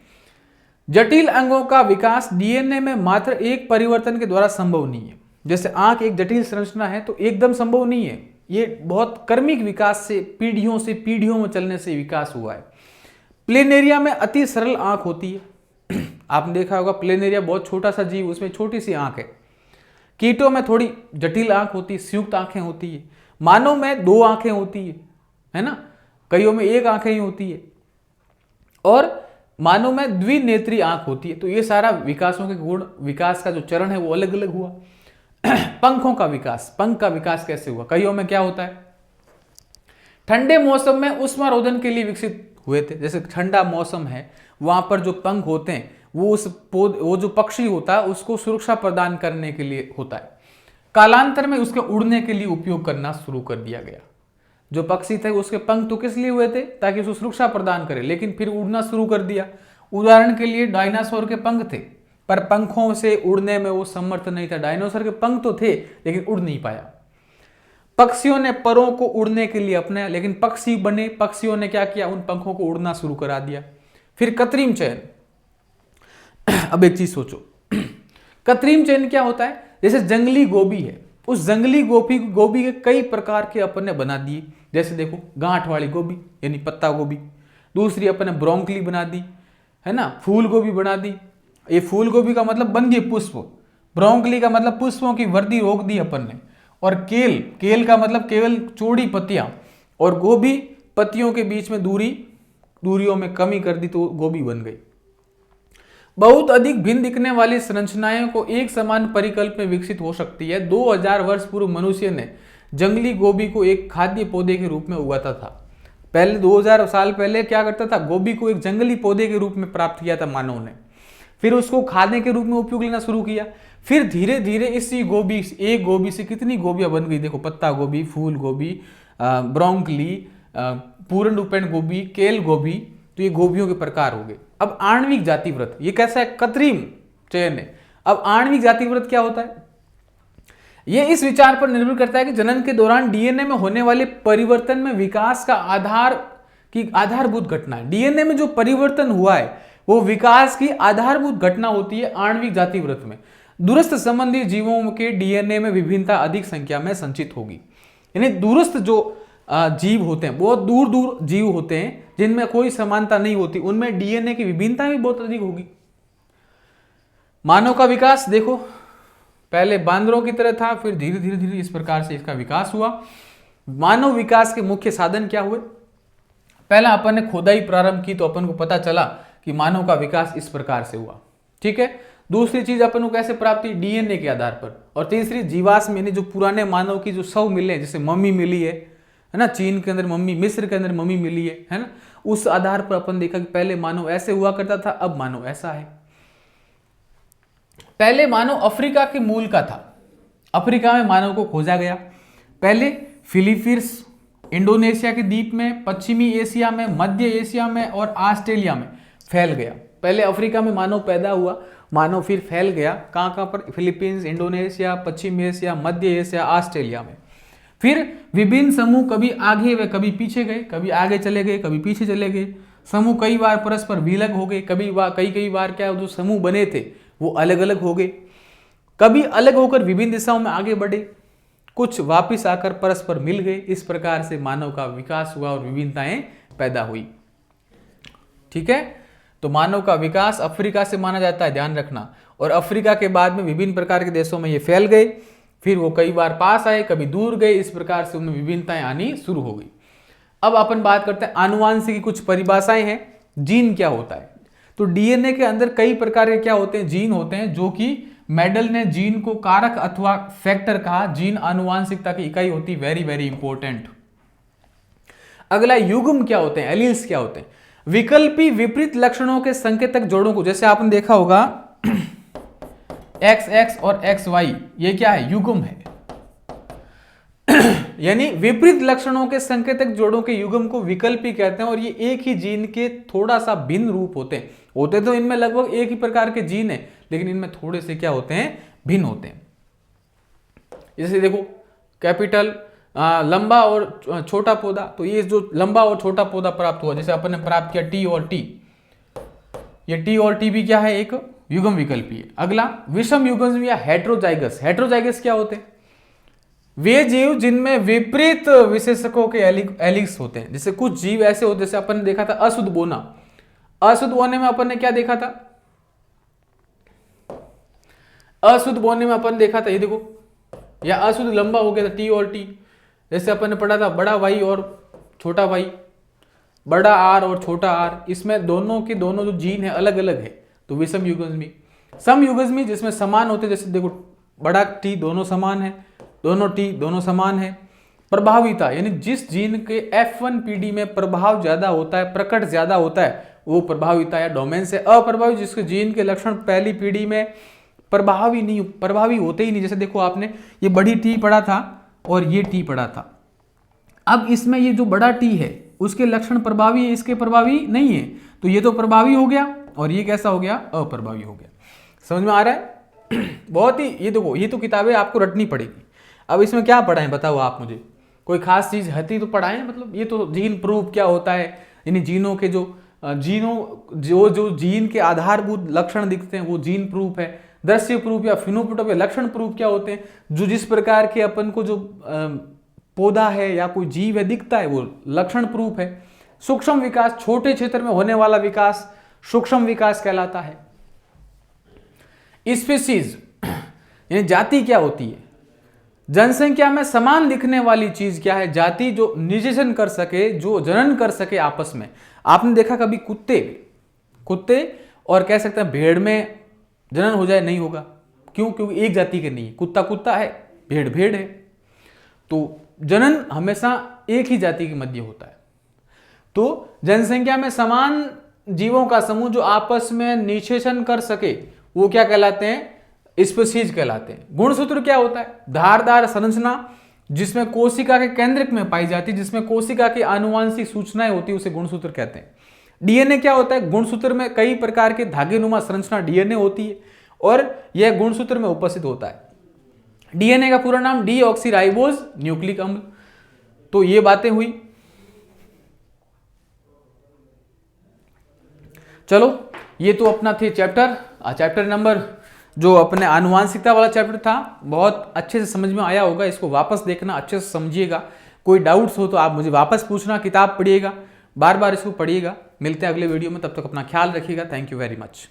जटिल अंगों का विकास डीएनए में मात्र एक परिवर्तन के द्वारा संभव नहीं है। जैसे आंख एक जटिल संरचना है तो एकदम संभव नहीं है, ये बहुत क्रमिक विकास से पीढ़ियों में चलने से विकास हुआ है। प्लेनेरिया में अति सरल आंख होती है, आपने देखा होगा प्लेनेरिया बहुत छोटा सा जीव, उसमें छोटी सी आंख है। कीटों में थोड़ी जटिल आंख होती है, संयुक्त आंखें होती है। मानव में 2 आंखें होती है ना, कईयों में 1 आंखें ही होती है, और मानव में द्विनेत्री आंख होती है। तो ये सारा विकासों के गुण, विकास का जो चरण है वो अलग अलग हुआ। पंखों का विकास, पंख का विकास कैसे हुआ? कईयों में क्या होता है, ठंडे मौसम में उष्मारोधन के लिए विकसित हुए थे। जैसे ठंडा मौसम है, वहां पर जो पंख होते हैं वो जो पक्षी होता है उसको सुरक्षा प्रदान करने के लिए होता है। कालांतर में उसके उड़ने के लिए उपयोग करना शुरू कर दिया गया। जो पक्षी थे उसके पंख तो किस लिए हुए थे? ताकि उसको सुरक्षा प्रदान करे, लेकिन फिर उड़ना शुरू कर दिया। उदाहरण के लिए डायनासोर के पंख थे, पर पंखों से उड़ने में वो समर्थ नहीं था। डायनासोर के पंख तो थे लेकिन उड़ नहीं पाया। पक्षियों ने परों को उड़ने के लिए अपनाया, लेकिन पक्षी बने, पक्षियों ने क्या किया, उन पंखों को उड़ना शुरू करा दिया। फिर कृत्रिम चयन। अब एक चीज सोचो, कृत्रिम चयन क्या होता है? जैसे जंगली गोभी है, उस जंगली गोभी के कई प्रकार के अपन ने बना दिए। जैसे देखो, गांठ वाली गोभी यानी पत्ता गोभी, दूसरी अपन ने ब्रोंकली बना दी, है ना, फूल गोभी बना दी। ये फूल गोभी का मतलब बन गए पुष्प, ब्रोंकली का मतलब पुष्पों की वृद्धि रोक दी अपन ने, और केल का मतलब केवल चौड़ी पत्तियां, और गोभी पत्तियों के बीच में दूरियों में कमी कर दी, तो गोभी बन गई। बहुत अधिक भिन्न दिखने वाली संरचनाएं को एक समान परिकल्प में विकसित हो सकती है। 2000 वर्ष पूर्व मनुष्य ने जंगली गोभी को एक खाद्य पौधे के रूप में उगाता था। पहले 2000 साल पहले क्या करता था, गोभी को एक जंगली पौधे के रूप में प्राप्त किया था मानव ने, फिर उसको खाने के रूप में उपयोग लेना शुरू किया। फिर धीरे धीरे इसी गोभी, एक गोभी से कितनी गोभियां बन गई, देखो, पत्ता गोभी, फूल गोभी, ब्रोंकली, पूर्ण रूपेण गोभी, केल गोभी, तो ये गोभियों के प्रकार हो गए। अब आणविक जातिव्रत, ये कैसा है? कृत्रिम चयन है। अब आणविक जातिव्रत क्या होता है? ये इस विचार पर निर्भर करता है कि जनन के दौरान डीएनए में होने वाले परिवर्तन में विकास का आधारभूत घटना है। डीएनए में जो परिवर्तन हुआ है वो विकास की आधारभूत घटना होती है आणविक जातिव्रत में। दूरस्थ संबंधी जीवों के डीएनए में विभिन्नता अधिक संख्या में संचित होगी। यानी दूरस्थ जो जीव होते हैं, बहुत दूर दूर जीव होते हैं जिनमें कोई समानता नहीं होती, उनमें डीएनए की विभिन्नता भी बहुत अधिक होगी। मानव का विकास देखो, पहले बांदरों की तरह था, फिर धीरे धीरे धीरे इस प्रकार से इसका विकास हुआ। मानव विकास के मुख्य साधन क्या हुए? पहला अपन ने खोदाई प्रारंभ की, तो अपन को पता चला कि मानव का विकास इस प्रकार से हुआ। ठीक है। दूसरी चीज अपन को कैसे प्राप्त हुई? डीएनए के आधार पर। और तीसरी जीवाश्म, यानी जो पुराने मानव की जो शव मिले, जैसे मम्मी मिली है ना, चीन के अंदर मम्मी, मिस्र के अंदर मम्मी मिली है ना, उस आधार पर अपन देखा कि पहले मानव ऐसे हुआ करता था, अब मानव ऐसा है। पहले मानव अफ्रीका के मूल का था। अफ्रीका में मानव को खोजा गया। पहले फिलीपींस, इंडोनेशिया के द्वीप में, पश्चिमी एशिया में, मध्य एशिया में और ऑस्ट्रेलिया में फैल गया। पहले अफ्रीका में मानव पैदा हुआ, मानव फिर फैल गया कहाँ कहाँ पर? फिलीपींस, इंडोनेशिया, पश्चिम एशिया, मध्य एशिया, ऑस्ट्रेलिया में। फिर विभिन्न समूह कभी आगे व कभी पीछे गए, कभी आगे चले गए, कभी पीछे चले गए। समूह कई बार परस्पर विलग हो गए, कई बार क्या जो समूह बने थे वो अलग अलग हो गए, कभी अलग होकर विभिन्न दिशाओं में आगे बढ़े, कुछ वापिस आकर परस्पर मिल गए। इस प्रकार से मानव का विकास हुआ और विभिन्नताएं पैदा हुई। ठीक है। तो मानव का विकास अफ्रीका से माना जाता है, ध्यान रखना। और अफ्रीका के बाद में विभिन्न प्रकार के देशों में ये फैल गए, फिर वो कई बार पास आए, कभी दूर गए, इस प्रकार से उनमें विभिन्नताएं आनी शुरू हो गई। अब अपन बात करते हैं आनुवांशिक की कुछ परिभाषाएं हैं। जीन क्या होता है? तो डीएनए के अंदर कई प्रकार के क्या होते हैं? जीन होते हैं, जो कि मेडल ने जीन को कारक अथवा फैक्टर कहा। जीन आनुवांशिकता की इकाई होती है, वेरी वेरी इंपॉर्टेंट। अगला युग्म क्या होते हैं? एलील्स क्या होते हैं? विकल्पी विपरीत लक्षणों के संकेतक जोड़ों को, जैसे आपने देखा होगा XX और XY, ये क्या है? युग्म है। यानी विपरीत लक्षणों के संकेतक जोड़ों के युग्म को विकल्पी कहते हैं, और ये एक ही जीन के थोड़ा सा भिन्न रूप होते हैं। होते तो इनमें लगभग एक ही प्रकार के जीन है, लेकिन इनमें थोड़े से क्या होते हैं? भिन्न होते हैं। जैसे देखो, कैपिटल लंबा और छोटा पौधा, तो ये जो लंबा और छोटा पौधा प्राप्त हुआ, जैसे अपन ने प्राप्त किया टी और टी, ये टी और टी भी क्या है? एक युग्म विकल्पी है। अगला विषम युग्म या हेट्रोजाइगस। हेट्रोजाइगस क्या होते हैं? वे जीव जिनमें विपरीत विशेषकों के एलिक्स होते हैं। जैसे कुछ जीव ऐसे होते हैं, जैसे अपन ने देखा था अशुद्ध बोना। अशुद्ध बोने में अपन ने क्या देखा था? अशुद्ध बोने में अपन देखा था, ये देखो, या अशुद्ध लंबा हो गया था टी और टी। जैसे अपन ने पढ़ा था बड़ा भाई और छोटा भाई, बड़ा आर और छोटा आर, इसमें दोनों के दोनों जो जीन है अलग अलग है, तो विषम युग्मी। सम युग्मी जिसमें समान होते, जैसे देखो बड़ा टी दोनों समान है, दोनों टी दोनों समान है। प्रभाविता यानी जिस जीन के F1PD में प्रभाव ज्यादा होता है, प्रकट ज्यादा होता है, वो प्रभाविता या डोमेन से। अप्रभावी जिसके जीन के लक्षण पहली पीढ़ी में प्रभावी होते ही नहीं। जैसे देखो आपने ये बड़ी टी पढ़ा था और ये टी पढ़ा था, अब इसमें ये जो बड़ा टी है उसके लक्षण प्रभावी है, इसके प्रभावी नहीं है, तो ये तो प्रभावी हो गया और ये कैसा हो गया, अप्रभावी हो गया। समझ में आ रहा है? बहुत ही, ये देखो ये तो किताबें आपको रटनी पड़ेगी। अब इसमें क्या पढ़ाएं बताओ आप मुझे, कोई खास चीज हती तो पढ़ाएं। मतलब ये तो जीन प्रूफ क्या होता है, यानी जीनों के जो जीन के आधारभूत लक्षण दिखते हैं वो जीन प्रूफ है। दृश्य प्रूफ या फिनोटाइप या लक्षण प्रूफ क्या होते हैं, जो जिस प्रकार के अपन को जो पौधा है या कोई जीव है दिखता है वो लक्षण प्रूफ है। सूक्ष्म विकास, छोटे क्षेत्र में होने वाला विकास सूक्ष्म विकास कहलाता है। स्पीशीज यानी जाति क्या होती है, जनसंख्या में समान दिखने वाली चीज क्या है, जाति जो निषेचन कर सके, जो जनन कर सके आपस में। आपने देखा कभी कुत्ते और कह सकते हैं भेड़ में जनन हो जाए, नहीं होगा, क्यों? क्योंकि एक जाति के नहीं है, कुत्ता है, भेड़ है, तो जनन हमेशा एक ही जाति के मध्य होता है। तो जनसंख्या में समान जीवों का समूह जो आपस में निषेचन कर सके वो क्या कहलाते हैं, स्पीशीज कहलाते हैं। गुणसूत्र क्या होता है, धारदार संरचना जिसमें कोशिका के केंद्रक में पाई जाती है, जिसमें कोशिका की आनुवांशिक सूचनाएं होती है, उसे गुणसूत्र कहते हैं। डीएनए क्या होता है, गुणसूत्र में कई प्रकार के धागेनुमा संरचना डीएनए होती है और यह गुणसूत्र में उपस्थित होता है। डीएनए का पूरा नाम डीऑक्सीराइबोज न्यूक्लिक अम्ल। तो ये बातें हुई। चलो ये तो अपना थे चैप्टर नंबर, जो अपने आनुवांशिकता वाला चैप्टर था, बहुत अच्छे से समझ में आया होगा। इसको वापस देखना, अच्छे से समझिएगा। कोई डाउट्स हो तो आप मुझे वापस पूछना, किताब पढ़िएगा, बार बार इसको पढ़िएगा। मिलते हैं अगले वीडियो में, तब तक अपना ख्याल रखिएगा। Thank you very much.